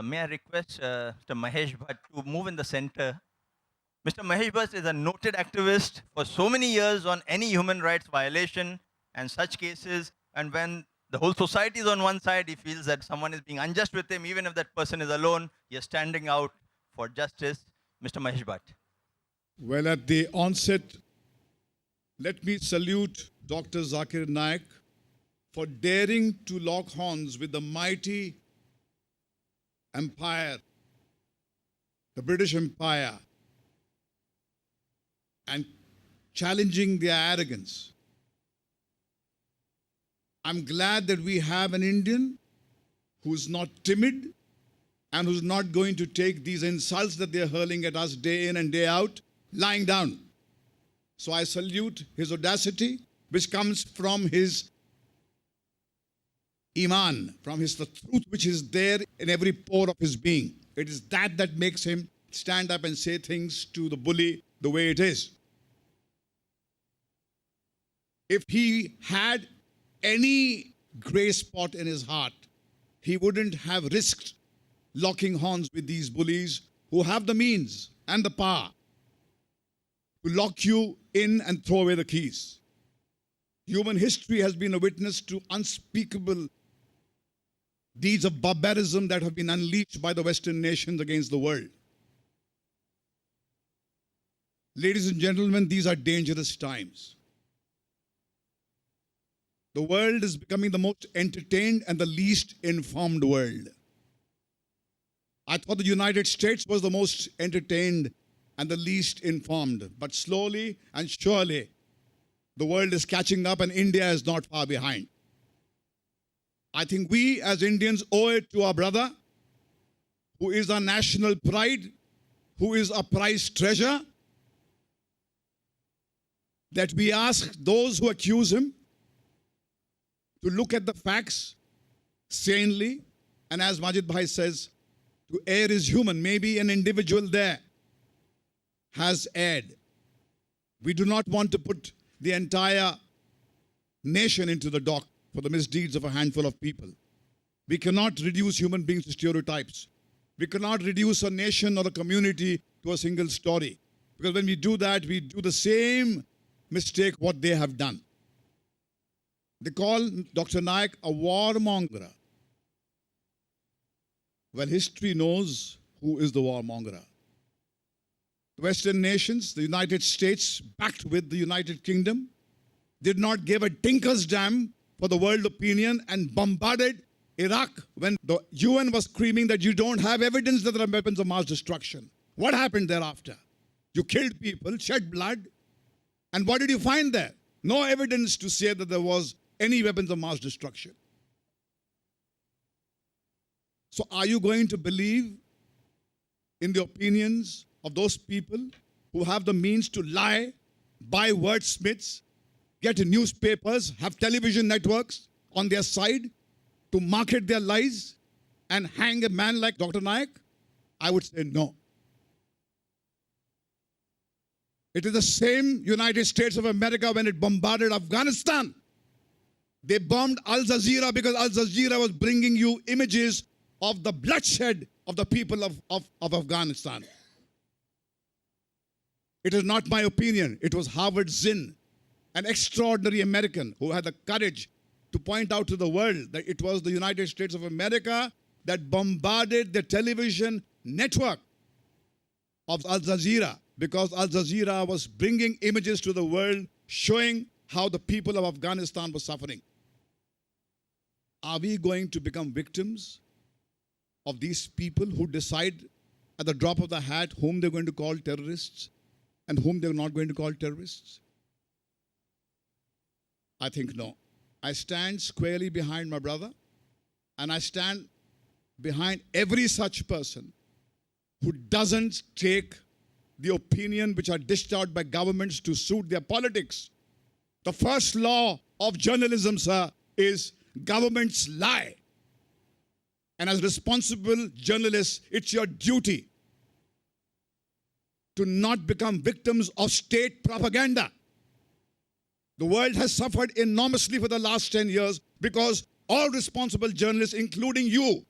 May I request Mr. Mahesh Bhatt to move in the center? Mr. Mahesh Bhatt is a noted activist for so many years on any human rights violation and such cases. And when the whole society is on one side, he feels that someone is being unjust with him, even if that person is alone, he is standing out for justice. Mr. Mahesh Bhatt. Well, at the onset, let me salute Dr. Zakir Naik for daring to lock horns with the mighty empire, the British Empire, and challenging their arrogance. I'm glad that we have an Indian who's not timid and who's not going to take these insults that they're hurling at us day in and day out lying down. So I salute his audacity, which comes from his iman, from his the truth which is there in every pore of his being. It is that that makes him stand up and say things to the bully the way it is. If he had any grey spot in his heart, he wouldn't have risked locking horns with these bullies who have the means and the power to lock you in and throw away the keys. Human history has been a witness to unspeakable deeds of barbarism that have been unleashed by the Western nations against the world. Ladies and gentlemen, these are dangerous times. The world is becoming the most entertained and the least informed world. I thought the United States was the most entertained and the least informed. But slowly and surely, the world is catching up and India is not far behind. I think we as Indians owe it to our brother who is our national pride, who is a prized treasure, that we ask those who accuse him to look at the facts sanely, and as Majid Bhai says, to err is human. Maybe an individual there has erred. We do not want to put the entire nation into the dock for the misdeeds of a handful of people. We cannot reduce human beings to stereotypes. We cannot reduce a nation or a community to a single story. Because when we do that, we do the same mistake what they have done. They call Dr. Naik a warmonger. Well, history knows who is the warmonger. The Western nations, the United States, backed with the United Kingdom, did not give a tinker's damn for the world opinion and bombarded Iraq when the UN was screaming that you don't have evidence that there are weapons of mass destruction. What happened thereafter? You killed people, shed blood, and what did you find there? No evidence to say that there was any weapons of mass destruction. So are you going to believe in the opinions of those people who have the means to lie, buy wordsmiths, get newspapers, have television networks on their side to market their lies and hang a man like Dr. Naik? I would say no. It is the same United States of America when it bombarded Afghanistan. They bombed Al Jazeera because Al Jazeera was bringing you images of the bloodshed of the people of Afghanistan. It is not my opinion. It was Howard Zinn, an extraordinary American who had the courage to point out to the world that it was the United States of America that bombarded the television network of Al Jazeera because Al Jazeera was bringing images to the world showing how the people of Afghanistan were suffering. Are we going to become victims of these people who decide at the drop of the hat whom they're going to call terrorists and whom they're not going to call terrorists? I think no. I stand squarely behind my brother, and I stand behind every such person who doesn't take the opinion which are dished out by governments to suit their politics. The first law of journalism, sir, is governments lie. And as responsible journalists, it's your duty to not become victims of state propaganda. The world has suffered enormously for the last 10 years because all responsible journalists, including you,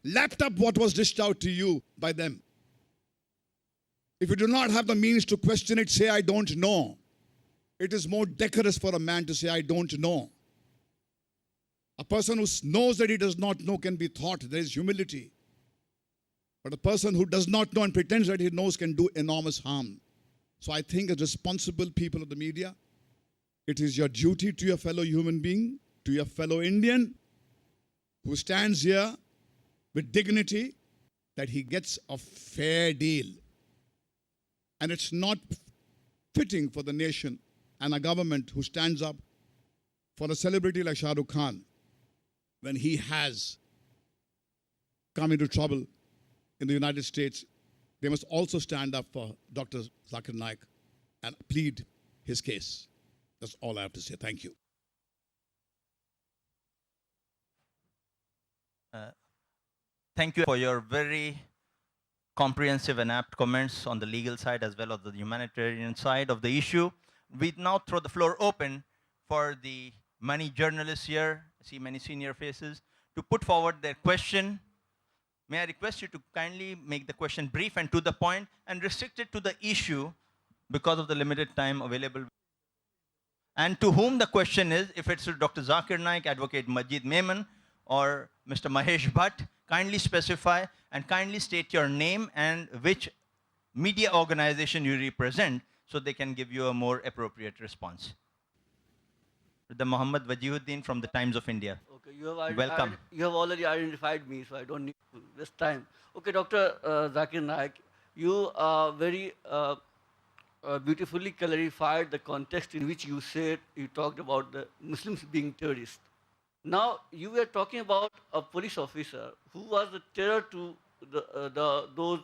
lapped up what was dished out to you by them. If you do not have the means to question it, say, I don't know. It is more decorous for a man to say, I don't know. A person who knows that he does not know can be taught. There is humility. But a person who does not know and pretends that he knows can do enormous harm. So I think as responsible people of the media, it is your duty to your fellow human being, to your fellow Indian, who stands here with dignity, that he gets a fair deal. And it's not fitting for the nation and a government who stands up for a celebrity like Shah Rukh Khan when he has come into trouble in the United States. They must also stand up for Dr. Zakir Naik and plead his case. That's all I have to say. Thank you. Thank you for your very comprehensive and apt comments on the legal side as well as the humanitarian side of the issue. We now throw the floor open for the many journalists here, I see many senior faces, to put forward their question. May I request you to kindly make the question brief and to the point and restrict it to the issue because of the limited time available. And to whom the question is, if it's to Dr. Zakir Naik, Advocate Majid Memon, or Mr. Mahesh Bhatt, kindly specify and kindly state your name and which media organization you represent so they can give you a more appropriate response. The Muhammad Wajihuddin from the Times of India. Okay, you have Welcome. you have already identified me, so I don't need to waste time. Okay, Dr. Zakir Naik, you very beautifully clarified the context in which you said, you talked about the Muslims being terrorists. Now, you were talking about a police officer who was a terror to those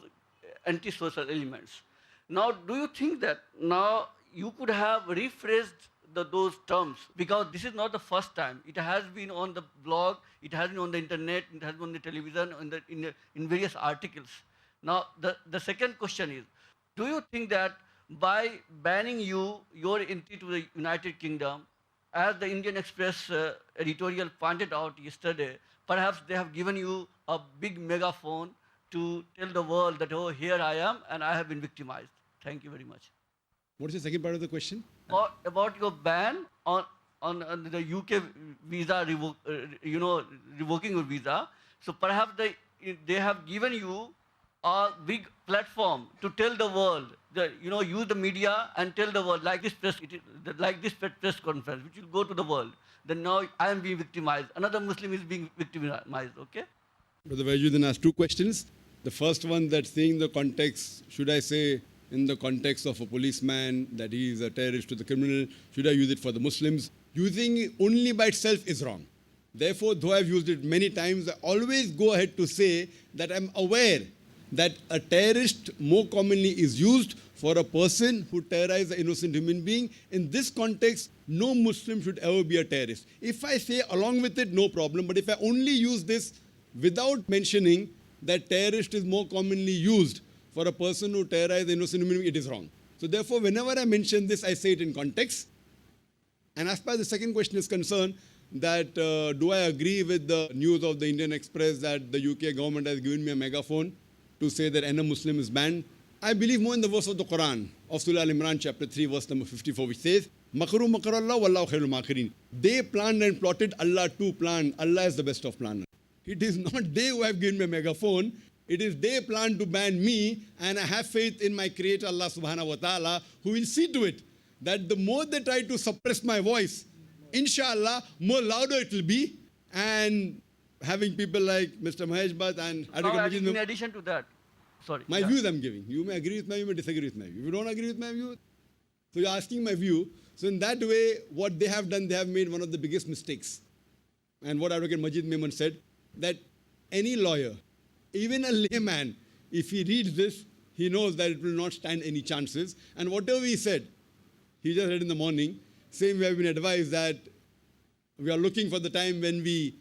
antisocial elements. Now, do you think that now you could have rephrased those terms? Because this is not the first time. It has been on the blog, it has been on the internet, it has been on the television, in various articles. Now, the second question is, do you think that by banning your entry to the United Kingdom, as the Indian Express editorial pointed out yesterday, perhaps they have given you a big megaphone to tell the world that, oh, here I am and I have been victimized. Thank you very much. What is the second part of the question? About your ban on the UK visa, revoking your visa. So perhaps they have given you a big platform to tell the world that, use the media and tell the world, like this press conference, which will go to the world. Then now I am being victimized. Another Muslim is being victimized, okay? Brother Vajuddin asked two questions. The first one, that seeing the context, should I say in the context of a policeman that he is a terrorist to the criminal, should I use it for the Muslims? Using it only by itself is wrong. Therefore, though I've used it many times, I always go ahead to say that I'm aware that a terrorist more commonly is used for a person who terrorizes an innocent human being. In this context, no Muslim should ever be a terrorist. If I say along with it, no problem. But if I only use this without mentioning that terrorist is more commonly used for a person who terrorizes an innocent human being, it is wrong. So therefore, whenever I mention this, I say it in context. And as far as the second question is concerned, that do I agree with the news of the Indian Express that the UK government has given me a megaphone to say that any Muslim is banned? I believe more in the verse of the Quran, of Surah Al-Imran, chapter 3, verse number 54, which says, Makaru makarallah wallahu khairul makirin. They planned and plotted, Allah too planned. Allah is the best of planners. It is not they who have given me a megaphone. It is they planned to ban me, and I have faith in my Creator Allah subhanahu wa ta'ala, who will see to it that the more they try to suppress my voice, inshallah, more louder it will be. And having people like Mr. Mahesh Bhatt and in addition to that, my views I'm giving. You may agree with my view, you may disagree with my view. If you don't agree with my view, so you're asking my view. So in that way, what they have done, they have made one of the biggest mistakes. And what Advocate Majid Memon said, that any lawyer, even a layman, if he reads this, he knows that it will not stand any chances. And whatever he said, he just read in the morning, saying we have been advised that we are looking for the time when we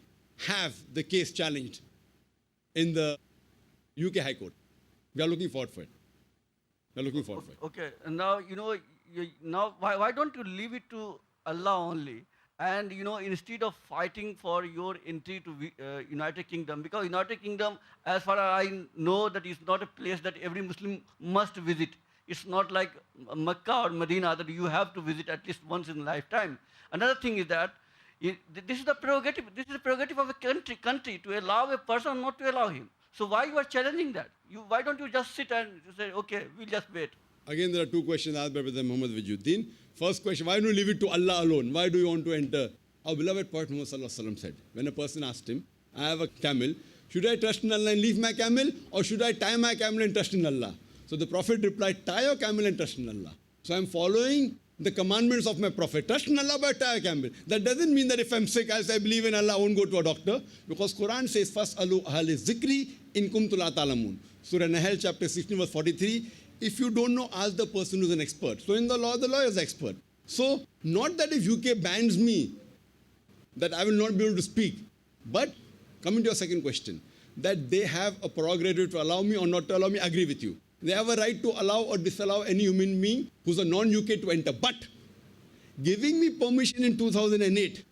have the case challenged in the UK High Court. We are looking forward for it. We are looking forward for it. Okay, and now, now why don't you leave it to Allah only? And, instead of fighting for your entry to United Kingdom, because United Kingdom, as far as I know, that is not a place that every Muslim must visit. It's not like Mecca or Medina that you have to visit at least once in a lifetime. Another thing is that this is the prerogative. This is the prerogative of a country to allow a person or not to allow him. So why you are challenging that? Why don't you just sit and say, okay, we'll just wait? Again, there are two questions asked by Brother Muhammad Vajuddin. First question, why don't you leave it to Allah alone? Why do you want to enter? Our beloved Prophet Muhammad said, when a person asked him, I have a camel, should I trust in Allah and leave my camel, or should I tie my camel and trust in Allah? So the Prophet replied, tie your camel and trust in Allah. So I'm following the commandments of my Prophet. Trust in Allah, but tie a camel. That doesn't mean that if I'm sick, I'll say I believe in Allah, I won't go to a doctor. Because Quran says, Fas'alu ahli zikri in kuntum la ta'lamun. Surah Naik, chapter 16, verse 43. If you don't know, ask the person who's an expert. So in the law is expert. So not that if UK bans me, that I will not be able to speak. But coming to your second question, that they have a prerogative to allow me or not to allow me, I agree with you. They have a right to allow or disallow any human being who's a non-UK to enter. But giving me permission in 2008,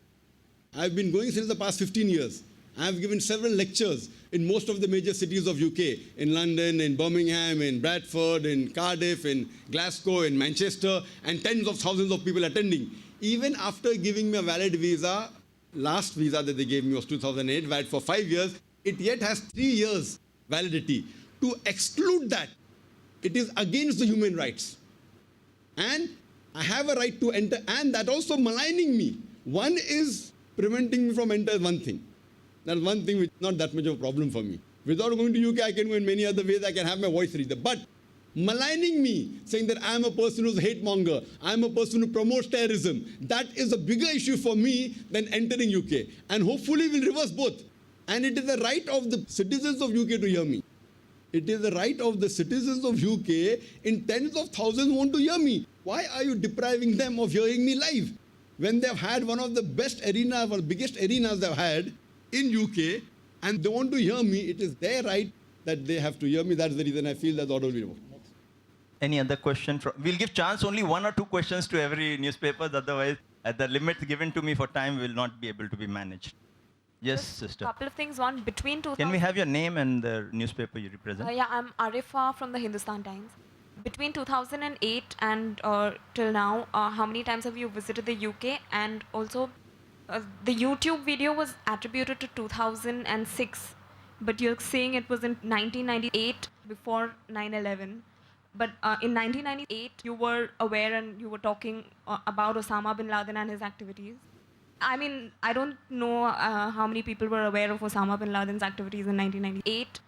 I've been going since the past 15 years. I've given several lectures in most of the major cities of UK, in London, in Birmingham, in Bradford, in Cardiff, in Glasgow, in Manchester, and tens of thousands of people attending. Even after giving me a valid visa, last visa that they gave me was 2008, valid for 5 years, it yet has 3 years validity. To exclude that, it is against the human rights. And I have a right to enter, and that also maligning me. One is preventing me from entering one thing. That's one thing which is not that much of a problem for me. Without going to UK, I can go in many other ways. I can have my voice reader. But maligning me, saying that I am a person who's a hate monger, I am a person who promotes terrorism, that is a bigger issue for me than entering UK. And hopefully we'll reverse both. And it is the right of the citizens of UK to hear me. It is the right of the citizens of UK in tens of thousands want to hear me. Why are you depriving them of hearing me live? When they've had one of the best arenas, or biggest arenas they've had in UK, and they want to hear me, it is their right that they have to hear me. That's the reason I feel that the order will be revoked. Any other question? We'll give chance only 1 or 2 questions to every newspaper. Otherwise, at the limit given to me for time, will not be able to be managed. Yes, sister. Couple of things. One, between 2000. Can we have your name and the newspaper you represent? Yeah, I'm Arifa from the Hindustan Times. Between 2008 and till now, how many times have you visited the UK? And also, the YouTube video was attributed to 2006, but you're saying it was in 1998 before 9/11. But in 1998, you were aware and you were talking about Osama bin Laden and his activities. I mean, I don't know how many people were aware of Osama bin Laden's activities in 1998.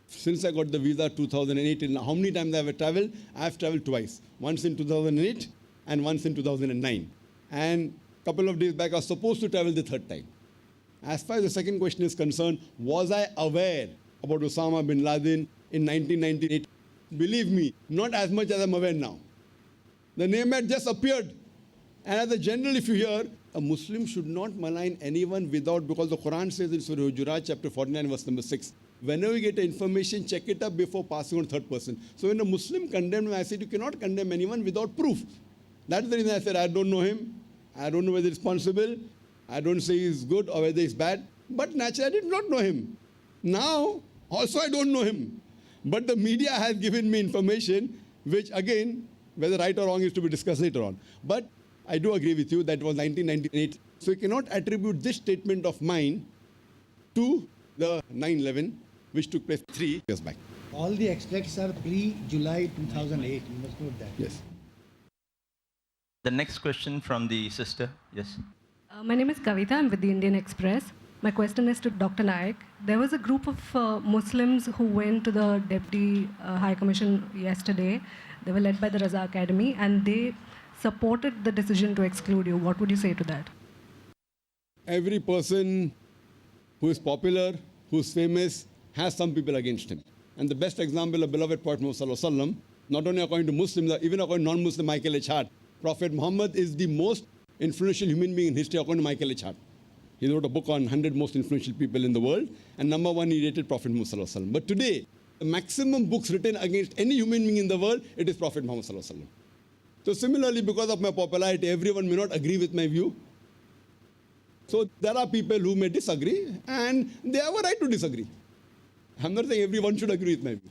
Since I got the visa 2008, and how many times I have traveled? I have traveled twice. Once in 2008 and once in 2009. And a couple of days back, I was supposed to travel the third time. As far as the second question is concerned, was I aware about Osama bin Laden in 1998? Believe me, not as much as I'm aware now. The name had just appeared. And as a general, if you hear, a Muslim should not malign anyone without, because the Quran says in Surah Hujurat, chapter 49, verse number 6, whenever you get information, check it up before passing on third person. So when a Muslim condemned me, I said, you cannot condemn anyone without proof. That's the reason I said, I don't know him. I don't know whether he's responsible. I don't say he's good or whether he's bad. But naturally, I did not know him. Now, also I don't know him. But the media has given me information, which again, whether right or wrong is to be discussed later on. But I do agree with you that it was 1998. So you cannot attribute this statement of mine to the 9/11, which took place 3 years back. All the extracts are pre-July 2008. You must note that. Yes. The next question from the sister. Yes. My name is Kavita. I'm with the Indian Express. My question is to Dr. Naik. There was a group of Muslims who went to the Deputy High Commission yesterday. They were led by the Raza Academy, and they supported the decision to exclude you. What would you say to that? Every person who is popular, who's famous, has some people against him. And the best example of beloved Prophet Muhammad, not only according to Muslims, even according to non-Muslim Michael H. Hart, Prophet Muhammad is the most influential human being in history according to Michael H. Hart. He wrote a book on 100 most influential people in the world, and number 1, he rated Prophet Muhammad. But today, the maximum books written against any human being in the world, it is Prophet Muhammad. So similarly, because of my popularity, everyone may not agree with my view. So there are people who may disagree, and they have a right to disagree. I'm not saying everyone should agree with my view.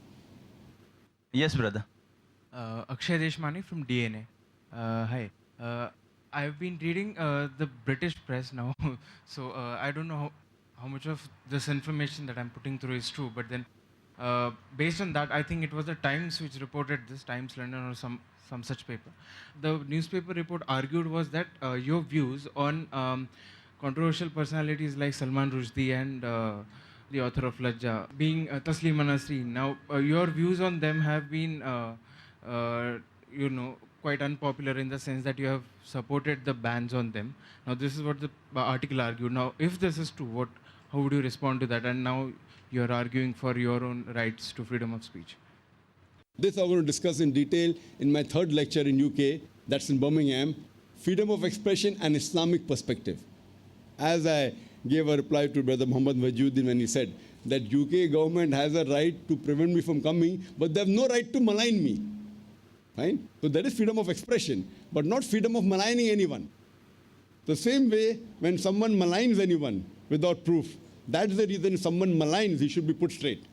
Yes, brother. Akshay Deshmani from DNA. Hi. I've been reading the British press now, so I don't know how much of this information that I'm putting through is true, but then based on that, I think it was the Times which reported this, Times London or some such paper. The newspaper report argued was that your views on controversial personalities like Salman Rushdie and the author of Lajja, being Taslima Nasreen. Now, your views on them have been, quite unpopular in the sense that you have supported the bans on them. Now, this is what the article argued. Now, if this is true, how would you respond to that? And now you're arguing for your own rights to freedom of speech. This I'm going to discuss in detail in my third lecture in UK, that's in Birmingham, Freedom of Expression and Islamic Perspective. As I gave a reply to Brother Muhammad Wajuddin when he said that UK government has a right to prevent me from coming, but they have no right to malign me. Fine? So that is freedom of expression, but not freedom of maligning anyone. The same way, when someone maligns anyone without proof, that's the reason if someone maligns, he should be put straight.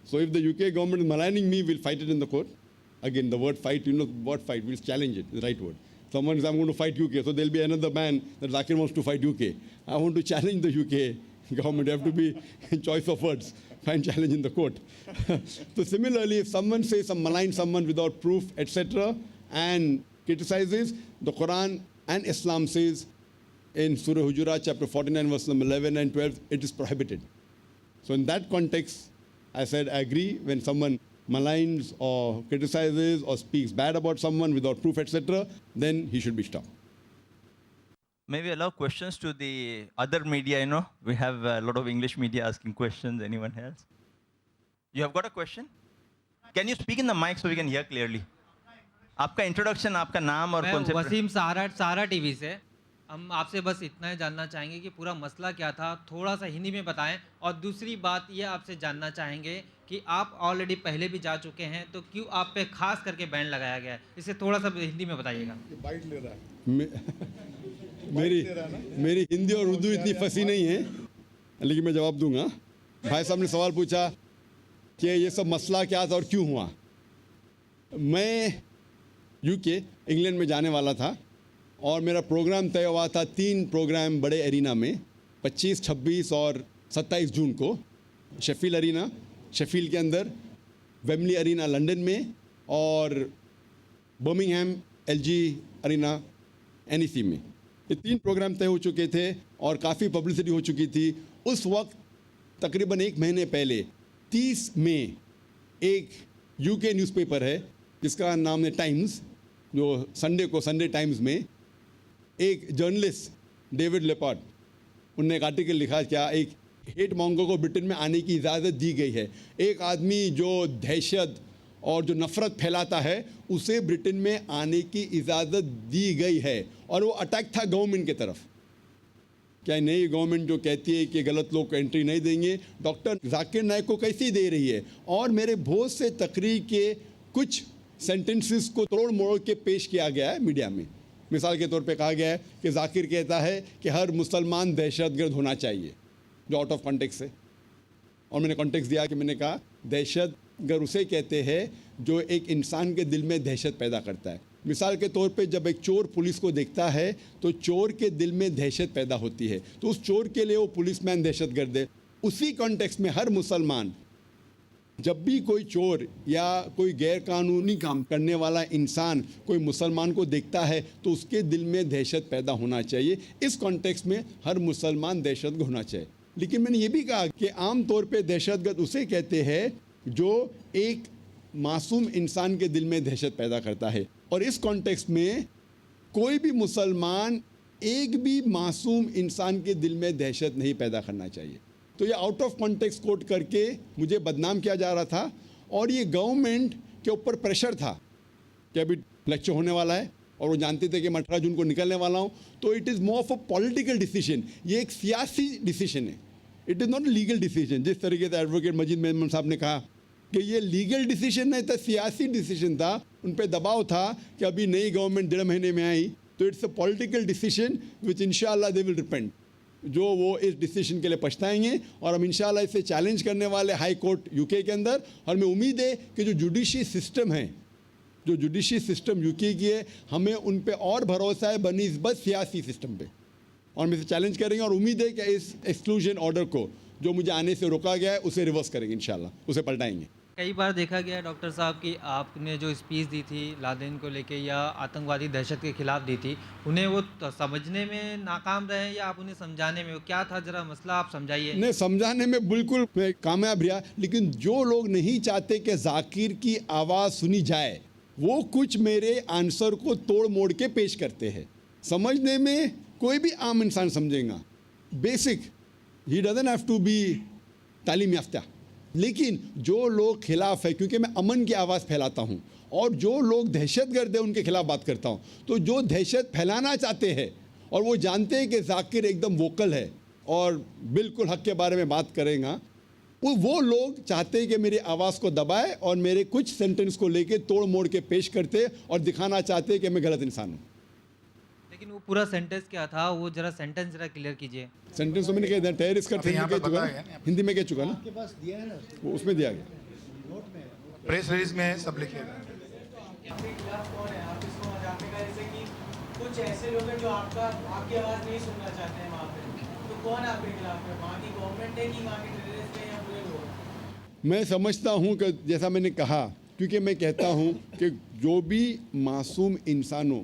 So if the UK government is maligning me, we'll fight it in the court. Again, the word fight, what fight? We'll challenge it, the right word. Someone says, I'm going to fight UK, so there'll be another man that Zakir wants to fight UK. I want to challenge the UK government. You have to be in choice of words. Find challenge in the court. So similarly, if someone says some malign someone without proof, etc., and criticizes, the Quran and Islam says in Surah Hujurat, chapter 49, verse number 11 and 12, it is prohibited. So in that context, I said I agree when someone maligns or criticizes or speaks bad about someone without proof, etc., then he should be stopped. Maybe allow questions to the other media, We have a lot of English media asking questions. Anyone else? You have got a question? Can you speak in the mic so we can hear clearly? आपका introduction, आपका नाम और मैं कौन से वसीम सहारा TV से। हम आपसे बस इतना ही जानना चाहेंगे कि पूरा मसला क्या था, थोड़ा सा हिंदी में बताएं। और दूसरी बात ये आपसे जानना चाहेंगे कि आप ऑलरेडी पहले भी जा चुके हैं, तो क्यों आप पे खास करके बैन लगाया गया है? इसे थोड़ा सा हिंदी में बताइएगा। बाइट ले रहा है। मेरी हिंदी और उर्दू इतनी फंसी नहीं है, लेकिन मैं जवाब दूंगा। भाई साहब ने सवाल पूछा कि ये सब मसला क्या था और क्यों हुआ। मैं यूके इंग्लैंड में जाने वाला था और मेरा प्रोग्राम तय हुआ था 3 प्रोग्राम बड़े एरिना में, 25, 26 और 27 जून को। शेफील्ड एरिना शेफील्ड के अंदर, वेम्बली एरिना लंदन में और बर्मिंघम एलजी एरिना NEC में। ये 3 प्रोग्राम तय हो चुके थे और काफ़ी पब्लिसिटी हो चुकी थी। उस वक्त तकरीबन 1 महीने पहले 30 मई एक यूके न्यूज़पेपर है जिसका नाम है टाइम्स, जो संडे को संडे टाइम्स में एक जर्नलिस्ट डेविड लेपर्ड, उनने एक आर्टिकल लिखा, क्या एक हेट मॉन्गर को ब्रिटेन में आने की इजाज़त दी गई है। एक आदमी जो दहशत और जो नफ़रत फैलाता है उसे ब्रिटेन में आने की इजाज़त दी गई है। और वो अटैक था गवर्नमेंट की तरफ। क्या नई गवर्नमेंट जो कहती है कि गलत लोग को एंट्री नहीं देंगे, डॉक्टर जाकिर नाइक को कैसे दे रही है। और मेरे बहुत से तकरीर के कुछ सेंटेंसेस को तोड़ मोड़ के पेश किया गया है मीडिया में। मिसाल के तौर पे कहा गया है कि जाकिर कहता है कि हर मुसलमान दहशतगर्द होना चाहिए, जो आउट ऑफ कॉन्टेक्स्ट है। और मैंने कॉन्टेक्स्ट दिया कि मैंने कहा दहशतगर्द उसे कहते हैं जो एक इंसान के दिल में दहशत पैदा करता है। मिसाल के तौर पे जब एक चोर पुलिस को देखता है तो चोर के दिल में दहशत पैदा होती है, तो उस चोर के लिए वो पुलिसमैन दहशतगर्द है। उसी कॉन्टेक्स्ट में हर मुसलमान जब भी कोई चोर या कोई गैरकानूनी काम करने वाला इंसान कोई मुसलमान को देखता है तो उसके दिल में दहशत पैदा होना चाहिए। इस कॉन्टेक्स्ट में हर मुसलमान दहशतगर्द होना चाहिए। लेकिन मैंने ये भी कहा कि आम तौर पे दहशतगर्द उसे कहते हैं जो एक मासूम इंसान के दिल में दहशत पैदा करता है। और इस कॉन्टेक्स्ट में कोई भी मुसलमान एक भी मासूम इंसान के दिल में दहशत नहीं पैदा करना चाहिए। तो ये आउट ऑफ कॉन्टेक्स्ट कोट करके मुझे बदनाम किया जा रहा था। और ये गवर्नमेंट के ऊपर प्रेशर था कि अभी लेक्चर होने वाला है और वो जानते थे कि मैं 18 जून को निकलने वाला हूँ। तो it is more of a political decision. ये एक सियासी डिसीजन है, it is not a legal decision. जिस तरीके से एडवोकेट मजीद मेमन साहब ने कहा कि ये लीगल डिसीजन नहीं था, सियासी डिसीजन था। उन पर दबाव था कि अभी नई गवर्नमेंट 1.5 महीने में आई, तो it's a political decision which इंशाल्लाह दे विल रिपेंट। जो वो इस डिसीजन के लिए पछताएंगे और हम इंशाल्लाह इसे चैलेंज करने वाले हाई कोर्ट यूके के अंदर। और मैं उम्मीद है कि जो जुडिशरी सिस्टम है, जो जुडिशरी सिस्टम यूके की है, हमें उन पे और भरोसा है बनिस्बत सियासी सिस्टम पे। और हम इसे चैलेंज करेंगे और उम्मीद है कि इस एक्सक्लूजन ऑर्डर को जो मुझे आने से रोका गया है उसे रिवर्स करेंगे, इंशाल्लाह उसे पलटाएंगे। कई बार देखा गया है डॉक्टर साहब कि आपने जो स्पीच दी थी लादेन को लेके या आतंकवादी दहशत के खिलाफ दी थी, उन्हें वो समझने में नाकाम रहे या आप उन्हें समझाने में, वो क्या था जरा मसला आप समझाइए। नहीं, समझाने में बिल्कुल कामयाब रहा। लेकिन जो लोग नहीं चाहते कि जाकिर की आवाज़ सुनी जाए वो कुछ मेरे आंसर को तोड़ मोड़ के पेश करते हैं। समझने में कोई भी आम इंसान समझेगा, basic, he doesn't have to be तालीम याफ्ता। लेकिन जो लोग खिलाफ है, क्योंकि मैं अमन की आवाज़ फैलाता हूँ और जो लोग दहशतगर्द है उनके खिलाफ बात करता हूँ, तो जो दहशत फैलाना चाहते हैं और वो जानते हैं कि जाकिर एकदम वोकल है और बिल्कुल हक के बारे में बात करेगा, वो लोग चाहते हैं कि मेरी आवाज़ को दबाए और मेरे कुछ सेंटेंस को लेके तोड़ मोड़ के पेश करते और दिखाना चाहते हैं कि मैं गलत इंसान हूँ। लेकिन वो पूरा सेंटेंस क्या था, वो जरा सेंटेंस जरा क्लियर कीजिए। सेंटेंस तो मैंने कह दिया, टेररिस्ट का हिंदी में कह चुका ना, आपके पास दिया है ना, वो उसमें दिया गया, प्रेस रिलीज में सब लिखे कुछ ऐसे लोग हैं जो आपकी आवाज़ नहीं सुनना चाहते हैं वहाँ पे, तो कौन आपके खिलाफ है? वहाँ की गवर्नमेंट है कि वहाँ के टेररिस्ट हैं या पूरे लोग? मैं समझता हूँ कि जैसा मैंने कहा, क्योंकि मैं कहता हूँ कि जो भी मासूम इंसानों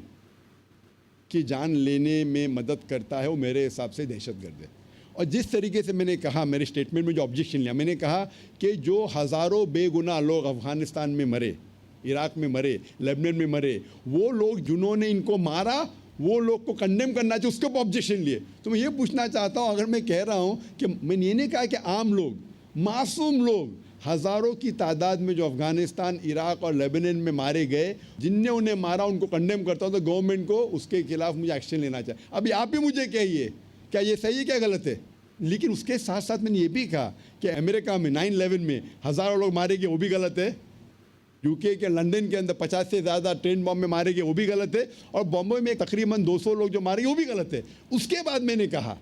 की जान लेने में मदद करता है वो मेरे हिसाब से दहशतगर्द है। और जिस तरीके से मैंने कहा, मेरे स्टेटमेंट में जो ऑब्जेक्शन लिया, मैंने कहा कि जो हज़ारों बेगुनाह लोग अफ़गानिस्तान में मरे, इराक़ में मरे, लेबनान में मरे, वो लोग जिन्होंने इनको मारा वो लोग को कंडेम करना चाहिए, उसके ऊपर ऑब्जेक्शन लिए। तो मैं ये पूछना चाहता हूँ, अगर मैं कह रहा हूँ कि मैंने ये नहीं कहा कि आम लोग, मासूम लोग, हज़ारों की तादाद में जो अफगानिस्तान, इराक और लेबनान में मारे गए, जिनने उन्हें मारा उनको कंडेम करता हूँ, तो गवर्नमेंट को उसके खिलाफ मुझे एक्शन लेना चाहिए। अभी आप ही मुझे कहिए क्या ये सही है क्या गलत है। लेकिन उसके साथ साथ मैंने ये भी कहा कि अमेरिका में 9/11 में हज़ारों लोग मारे गए, वो भी गलत है। यूके के लंदन के अंदर 50 से ज़्यादा ट्रेन बम में मारे गए, वो भी गलत है। और बॉम्बे में तकरीबन 200 लोग जो मारे गए, वो भी गलत है। उसके बाद मैंने कहा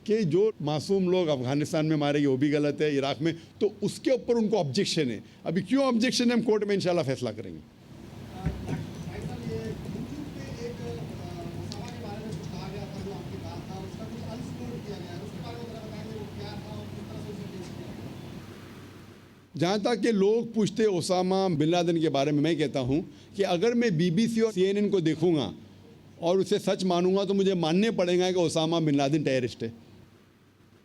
कि जो मासूम लोग अफगानिस्तान में मारे गए वो भी गलत है, इराक में, तो उसके ऊपर उनको ऑब्जेक्शन है। अभी क्यों ऑब्जेक्शन है, हम कोर्ट में इंशाल्लाह फैसला करेंगे। जहाँ तक कि लोग पूछते ओसामा बिन लादेन के बारे में, मैं कहता हूँ कि अगर मैं BBC और CNN को देखूँगा और उसे सच मानूंगा तो मुझे मानने पड़ेगा कि ओसामा बिन लादेन टेररिस्ट है।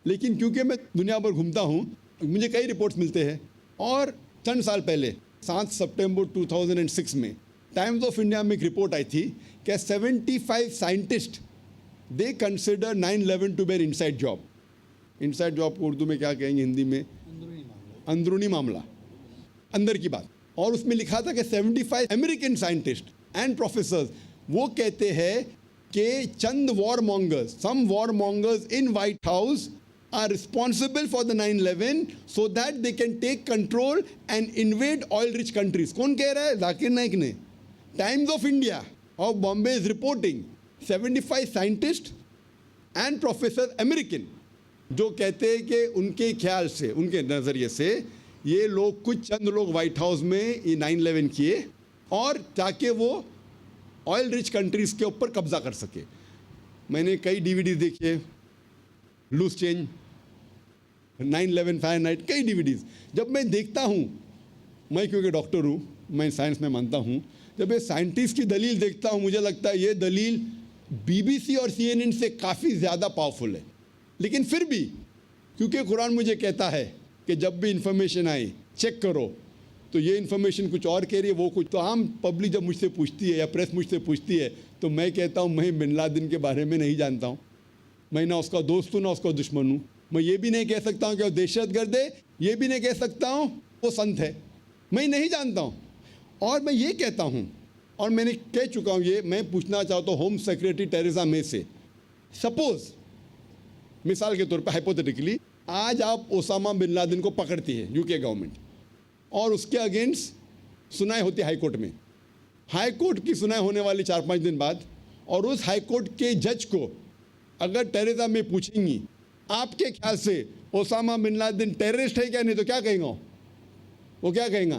लेकिन क्योंकि मैं दुनिया भर घूमता हूँ, मुझे कई रिपोर्ट्स मिलते हैं। और चंद साल पहले 7 सितंबर 2006 में टाइम्स ऑफ इंडिया में एक रिपोर्ट आई थी कि 75 scientist they consider 9/11 to be inside job. Inside job को उर्दू में क्या कहेंगे, हिंदी में अंदरूनी मामला, अंदर की बात। और उसमें लिखा था कि 75 अमेरिकन साइंटिस्ट एंड प्रोफेसर्स वो कहते हैं कि चंद warmongers, some warmongers in White House are responsible for the 9/11 so that they can take control and invade oil-rich countries. कौन कह रहा है? जाकिर नाइक ने। Times of India of Bombay is reporting 75 scientist and professor American जो कहते हैं कि उनके ख्याल से, उनके नज़रिए से ये लोग, कुछ चंद लोग वाइट हाउस में ये 9/11 किए और ताकि वो ऑयल रिच कंट्रीज़ के ऊपर कब्जा कर सके। मैंने कई DVDs देखी, लूज चेंज, 9/11 फ़ारेनहाइट, कई DVDs। जब मैं देखता हूँ, मैं क्योंकि डॉक्टर हूँ, मैं साइंस में मानता हूँ, जब ये साइंटिस्ट की दलील देखता हूँ मुझे लगता है ये दलील BBC और CNN से काफ़ी ज़्यादा पावरफुल है। लेकिन फिर भी क्योंकि कुरान मुझे कहता है कि जब भी इंफॉर्मेशन आए चेक करो, तो ये इन्फॉर्मेशन कुछ और कह रही है, वो कुछ। तो आम पब्लिक जब मुझसे पूछती है या प्रेस मुझसे पूछती है तो मैं कहता हूँ मैं बिन लादेन के बारे में नहीं जानता हूँ। मैं ना उसका दोस्त हूँ ना उसका दुश्मन हूँ। मैं ये भी नहीं कह सकता हूँ कि वो दहशतगर्द है, ये भी नहीं कह सकता हूँ वो संत है, मैं नहीं जानता हूँ। और मैं ये कहता हूँ, और मैंने कह चुका हूँ, ये मैं पूछना चाहता हूँ होम सेक्रेटरी टेरेसा मे से, सपोज़ मिसाल के तौर पे हाइपोथेटिकली आज आप ओसामा बिन लादेन को पकड़ती है यूके गवर्नमेंट और उसके अगेंस्ट सुनाई होती है हाई कोर्ट में। हाई कोर्ट की सुनाई होने वाली 4-5 दिन बाद, और उस हाई कोर्ट के जज को अगर टेरेसा में पूछेंगी आपके ख्याल से ओसामा बिन लादेन टेररिस्ट है क्या, नहीं तो क्या कहेंगे वो क्या कहेंगे?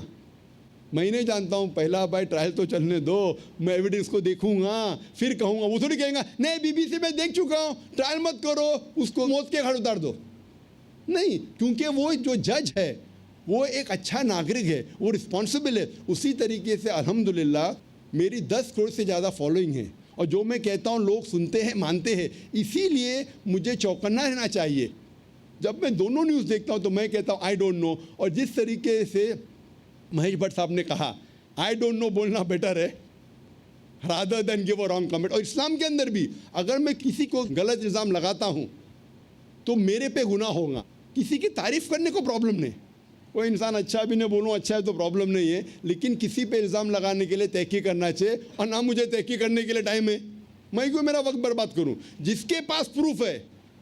मैं नहीं जानता हूँ, पहला भाई ट्रायल तो चलने दो, मैं एविडेंस को देखूंगा फिर कहूँगा। वो थोड़ी कहेंगे नहीं BBC में देख चुका हूँ, ट्रायल मत करो, उसको मौत के घाट उतार दो। नहीं, क्योंकि वो जो जज है वो एक अच्छा नागरिक है, वो रिस्पॉन्सिबल है। उसी तरीके से अल्हम्दुलिल्लाह मेरी 10 करोड़ से ज़्यादा फॉलोइंग है और जो मैं कहता हूँ लोग सुनते हैं, मानते हैं। इसीलिए मुझे चौकन्ना रहना चाहिए। जब मैं दोनों न्यूज़ देखता हूँ तो मैं कहता हूँ आई डोंट नो, और जिस तरीके से महेश भट्ट साहब ने कहा आई डोंट नो बोलना बेटर है rather than give a wrong comment. और इस्लाम के अंदर भी अगर मैं किसी को गलत इल्ज़ाम लगाता हूँ तो मेरे पे गुनाह होगा। किसी की तारीफ़ करने को प्रॉब्लम नहीं, कोई इंसान अच्छा भी नहीं बोलूँ अच्छा है तो प्रॉब्लम नहीं है, लेकिन किसी पे इल्ज़ाम लगाने के लिए तहकीक करना चाहिए। और ना मुझे तहकीक करने के लिए टाइम है, मैं क्यों मेरा वक्त बर्बाद करूँ। जिसके पास प्रूफ है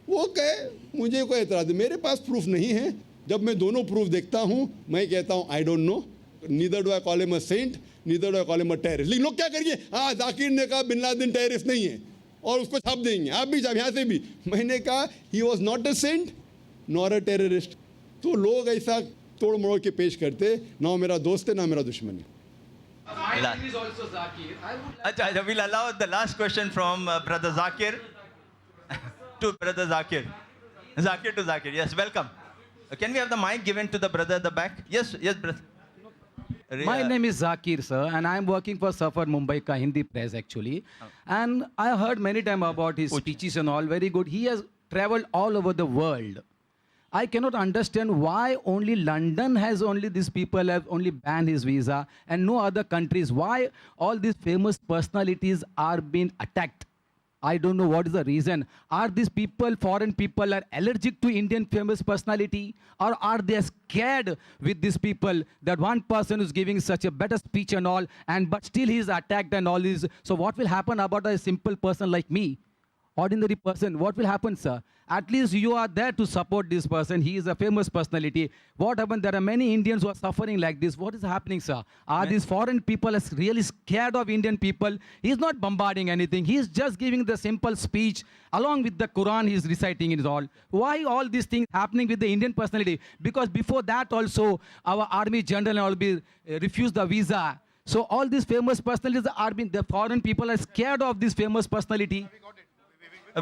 वो कहे मुझे कोई एतराज़ है, मेरे पास प्रूफ नहीं है। जब मैं दोनों प्रूफ देखता हूँ मैं कहता हूँ I don't know, neither do I call him a saint, neither do I call him a terrorist. लेकिन लोग क्या करेंगे, हाँ जाकिर ने कहा बिन लादेन टेररिस्ट नहीं है और उसको छाप देंगे। आप भी जब यहाँ से भी मैंने कहा he was not a saint nor a terrorist. तो लोग ऐसा तोड़ मरोड़ के पेश करते, ना मेरा दोस्त है ना मेरा दुश्मन है। My name is also Zakir. Achha, we'll allow the last question from brother Zakir to brother Zakir. Zakir to Zakir. Yes, welcome. Can we have the mic given to the brother at the back? Yes, yes, brother. My name is Zakir, sir, and I'm working for Safar Mumbai ka Hindi press actually. And I heard many times about his speeches and all, very good. He has traveled all over the world. I cannot understand why only London has only these people have only banned his visa and no other countries. Why all these famous personalities are being attacked I don't know what is the reason. Are these people, foreign people, are allergic to Indian famous personality? Or are they scared with these people that one person is giving such a better speech and all, but still he is attacked and all this? So what will happen about a simple person like me? Ordinary person, what will happen, sir? At least you are there to support this person. He is a famous personality. What happened? There are many Indians who are suffering like this. What is happening, sir? Are these foreign people really scared of Indian people? He is not bombarding anything. He is just giving the simple speech along with the Quran he is reciting it all. Why all these things happening with the Indian personality? Because before that also, our army general all be refused the visa. So all these famous personalities are being, the foreign people are scared of this famous personality.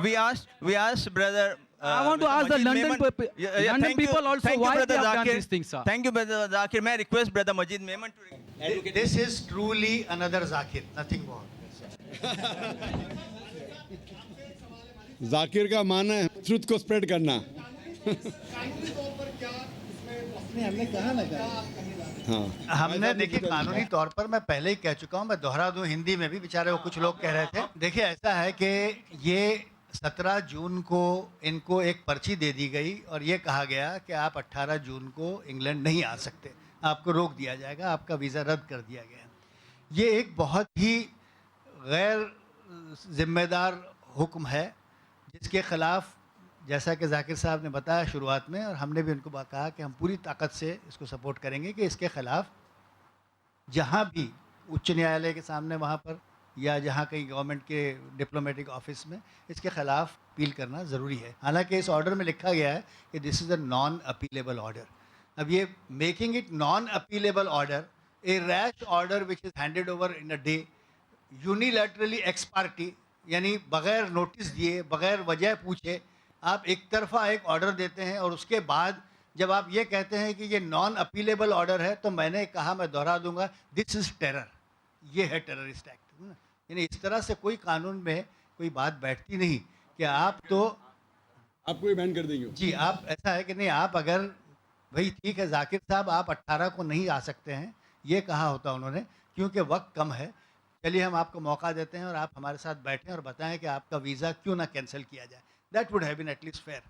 We asked brother. I want to Mr. ask the Majid London, Memon- London thank you- people also thank you, why they brother have done Zakir. these things, sir. Thank you, brother Zakir. May I request brother Majid Memon to This is truly another Zakir, nothing more. Zakir का मानना है truth को spread करना। हमने कहा ना हाँ, हमने देखिए कानूनी तौर पर मैं पहले ही कह चुका हूँ, मैं दोहरा दूं हिंदी में भी, बेचारे वो कुछ लोग कह रहे थे। देखिए ऐसा है कि ये 17 जून को इनको एक पर्ची दे दी गई और ये कहा गया कि आप 18 जून को इंग्लैंड नहीं आ सकते, आपको रोक दिया जाएगा, आपका वीज़ा रद्द कर दिया गया। ये एक बहुत ही गैर जिम्मेदार हुक्म है जिसके ख़िलाफ़, जैसा कि जाकिर साहब ने बताया शुरुआत में और हमने भी उनको कहा कि हम पूरी ताकत से इसको सपोर्ट करेंगे कि इसके ख़िलाफ़ जहाँ भी उच्च न्यायालय के सामने वहाँ पर या जहाँ कहीं गवर्नमेंट के डिप्लोमेटिक ऑफिस में इसके ख़िलाफ़ अपील करना ज़रूरी है। हालांकि इस ऑर्डर में लिखा गया है कि this is a non appealable order. अब ये making it non appealable order, A rash order which is handed over in a day, unilaterally x party, यानी बग़ैर नोटिस दिए, बग़ैर वजह पूछे आप एक तरफा एक ऑर्डर देते हैं और उसके बाद जब आप ये कहते हैं कि ये नॉन अपीलेबल ऑर्डर है, तो मैंने कहा, मैं दोहरा दूंगा, दिस इज़ टेरर, ये है टेररिस्ट एक्ट। यानी इस तरह से कोई कानून में कोई बात बैठती नहीं कि आप तो आपको भी बैन कर देंगे जी। आप ऐसा है कि नहीं, आप अगर भाई ठीक है जाकिर साहब आप 18 को नहीं आ सकते हैं, ये कहा होता उन्होंने, क्योंकि वक्त कम है, चलिए हम आपको मौका देते हैं और आप हमारे साथ बैठें और बताएं कि आपका वीज़ा क्यों ना कैंसिल किया जाए। That would have been at least fair.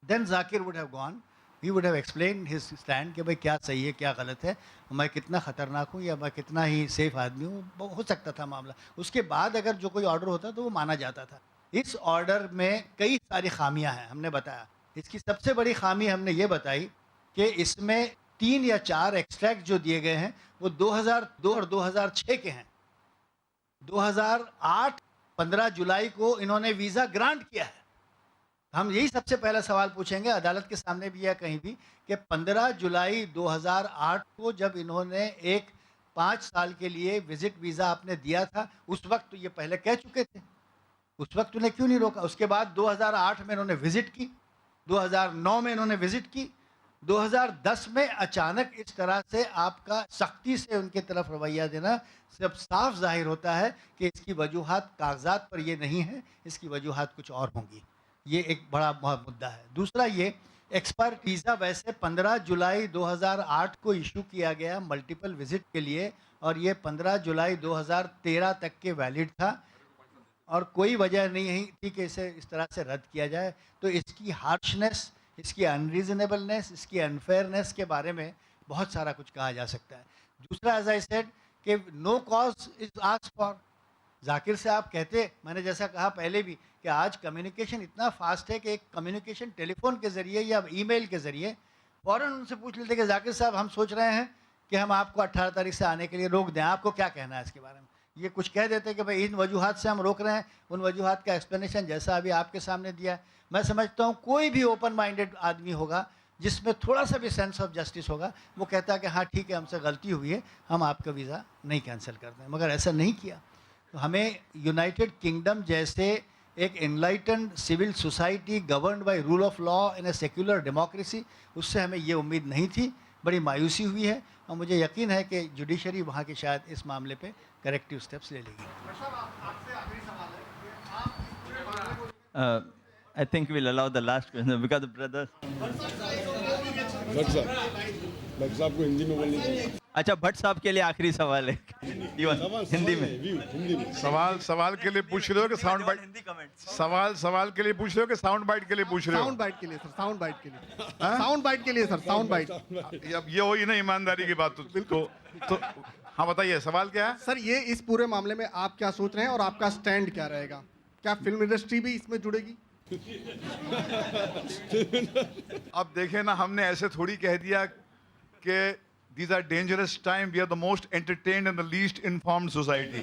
Then Zakir would have gone, he would have explained his stand कि भाई क्या सही है क्या गलत है, मैं कितना ख़तरनाक हूँ या मैं कितना ही सेफ आदमी हूँ, हो सकता था मामला। उसके बाद अगर जो कोई ऑर्डर होता तो वो माना जाता था। इस ऑर्डर में कई सारी खामियां हैं, हमने बताया। इसकी सबसे बड़ी खामी हमने ये बताई कि इसमें 3 या 4 एक्सट्रैक्ट जो दिए गए हैं वो 2002 और 2006 के हैं। 2008 15 जुलाई को इन्होंने वीज़ा ग्रांट किया है। हम यही सबसे पहला सवाल पूछेंगे अदालत के सामने भी या कहीं भी कि 15 जुलाई 2008 को जब इन्होंने एक 5 साल के लिए विजिट वीज़ा आपने दिया था, उस वक्त तो ये पहले कह चुके थे, उस वक्त उन्हें क्यों नहीं रोका? उसके बाद 2008 में इन्होंने विजिट की, 2009 में इन्होंने विजिट की, 2010 में अचानक इस तरह से आपका सख्ती से उनके तरफ रवैया देना सब साफ जाहिर होता है कि इसकी वजूहात कागजात पर ये नहीं है, इसकी वजूहात कुछ और होंगी। ये एक बड़ा मुद्दा है। दूसरा ये एक्सपायर वीज़ा वैसे 15 जुलाई 2008 को इशू किया गया मल्टीपल विजिट के लिए और ये 15 जुलाई 2013 तक के वैलिड था और कोई वजह नहीं थी कि इसे इस तरह से रद्द किया जाए। तो इसकी हार्शनेस, इसकी अनरीजनेबलनेस, इसकी अनफेयरनेस के बारे में बहुत सारा कुछ कहा जा सकता है। दूसरा एज आई सेड कि no cause is asked for. Zakir से आप कहते, मैंने जैसा कहा पहले भी कि आज कम्युनिकेशन इतना फास्ट है कि एक कम्युनिकेशन टेलीफोन के ज़रिए या ईमेल के ज़रिए फ़ौरन उनसे पूछ लेते कि जाकिर साहब हम सोच रहे हैं कि हम आपको 18 तारीख से आने के लिए रोक दें, आपको क्या कहना है इसके बारे में? ये कुछ कह देते कि भाई इन वजूहात से हम रोक रहे हैं, उन वजूहात का एक्सप्लेनेशन जैसा अभी आपके सामने दिया। मैं समझता हूँ कोई भी ओपन माइंडेड आदमी होगा जिसमें थोड़ा सा भी सेंस ऑफ जस्टिस होगा, वो कहता है कि हाँ ठीक है हमसे गलती हुई है, हम आपका वीज़ा नहीं कैंसिल करते हैं। मगर ऐसा नहीं किया। तो हमें यूनाइटेड किंगडम जैसे एक enlightened civil society governed by rule of law in a secular democracy, उससे हमें ये उम्मीद नहीं थी। बड़ी मायूसी हुई है और मुझे यकीन है कि जुडिशरी वहाँ की शायद इस मामले पे करेक्टिव स्टेप्स ले लेगी। I think we'll allow the last question because the brother. Bhatt साहब को हिंदी में बोलने अच्छा, भट्ट साहब के लिए आखिरी सवाल है हिंदी में। सवाल के लिए पूछ रहे हो कि साउंड बाइट? हिंदी कमेंट। सवाल के लिए पूछ रहे हो कि साउंड बाइट के लिए पूछ रहे हो? साउंड बाइट के लिए सर, साउंड बाइट के लिए, साउंड बाइट के लिए सर, साउंड बाइट। अब ये हुई ना ईमानदारी की बात। तो हाँ बताइए, सवाल क्या है? सर ये इस पूरे मामले में आप क्या सोच रहे हैं और आपका स्टैंड क्या रहेगा? क्या फिल्म इंडस्ट्री भी इसमें जुड़ेगी? अब देखें ना, हमने ऐसे थोड़ी कह दिया कि these are dangerous time, we are the most entertained and the least informed society।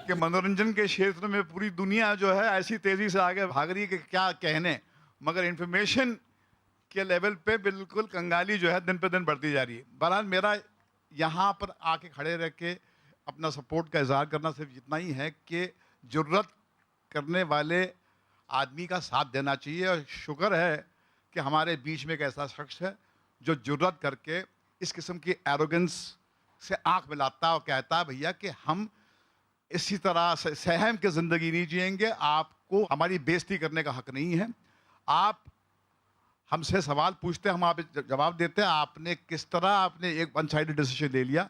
कि मनोरंजन के क्षेत्र में पूरी दुनिया जो है ऐसी तेजी से आगे भाग रही है कि क्या कहने, मगर इंफॉर्मेशन के लेवल पे बिल्कुल कंगाली जो है दिन पे दिन बढ़ती जा रही है। बहरहाल मेरा यहाँ पर आके खड़े रह के अपना सपोर्ट का इजहार करना सिर्फ इतना ही है कि जुर्रत करने वाले आदमी का साथ देना चाहिए, और शुक्र है कि हमारे बीच में एक ऐसा शख्स है जो जुर्रत करके इस किस्म की एरोगेंस से आंख मिलाता है और कहता है भैया कि हम इसी तरह से सहम के ज़िंदगी नहीं जिएंगे, आपको हमारी बेइज्जती करने का हक नहीं है। आप हमसे सवाल पूछते हैं, हम आप जवाब देते हैं, आपने किस तरह आपने एक वन साइडेड डिसीजन ले लिया,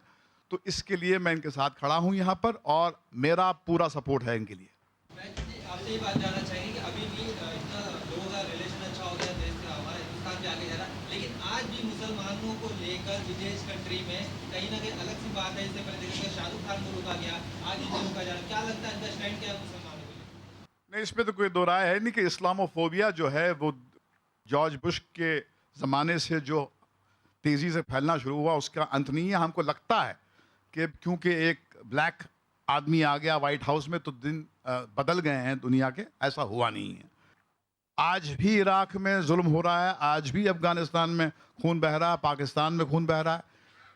तो इसके लिए मैं इनके साथ खड़ा हूँ यहाँ पर और मेरा पूरा सपोर्ट है इनके लिए। आपसे ये बात जानना चाहेंगे कि अभी भी इतना लोगों का रिलेशन अच्छा हो गया, देश का हमारा हिंदुस्तान भी आगे जा रहा है, लेकिन आज भी मुसलमानों को लेकर विदेश कंट्री में कहीं ना कहीं अलग सी बात है। इससे पहले देखिए शाहरुख खान को रोका गया, आज इन्हें रोका जा रहा है। क्या लगता है इनका स्टैंड क्या है मुसलमानों को लेकर? नहीं, इसमें तो कोई दो राय है नहीं कि इस्लामोफोबिया जो है वो जॉर्ज बुश के ज़माने से जो तेज़ी से फैलना शुरू हुआ उसका अंत नहीं है। हमको लगता है कि क्योंकि एक ब्लैक आदमी आ गया वाइट हाउस में तो दिन बदल गए हैं दुनिया के, ऐसा हुआ नहीं है। आज भी इराक में जुल्म हो रहा है, आज भी अफगानिस्तान में खून बह रहा है, पाकिस्तान में खून बह रहा है।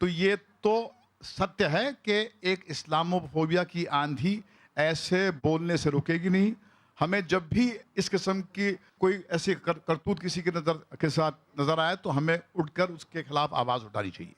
तो ये तो सत्य है कि एक इस्लामोफोबिया की आंधी ऐसे बोलने से रुकेगी नहीं। हमें जब भी इस किस्म की कोई ऐसी करतूत किसी के साथ नज़र आए तो हमें उठकर उसके खिलाफ आवाज़ उठानी चाहिए।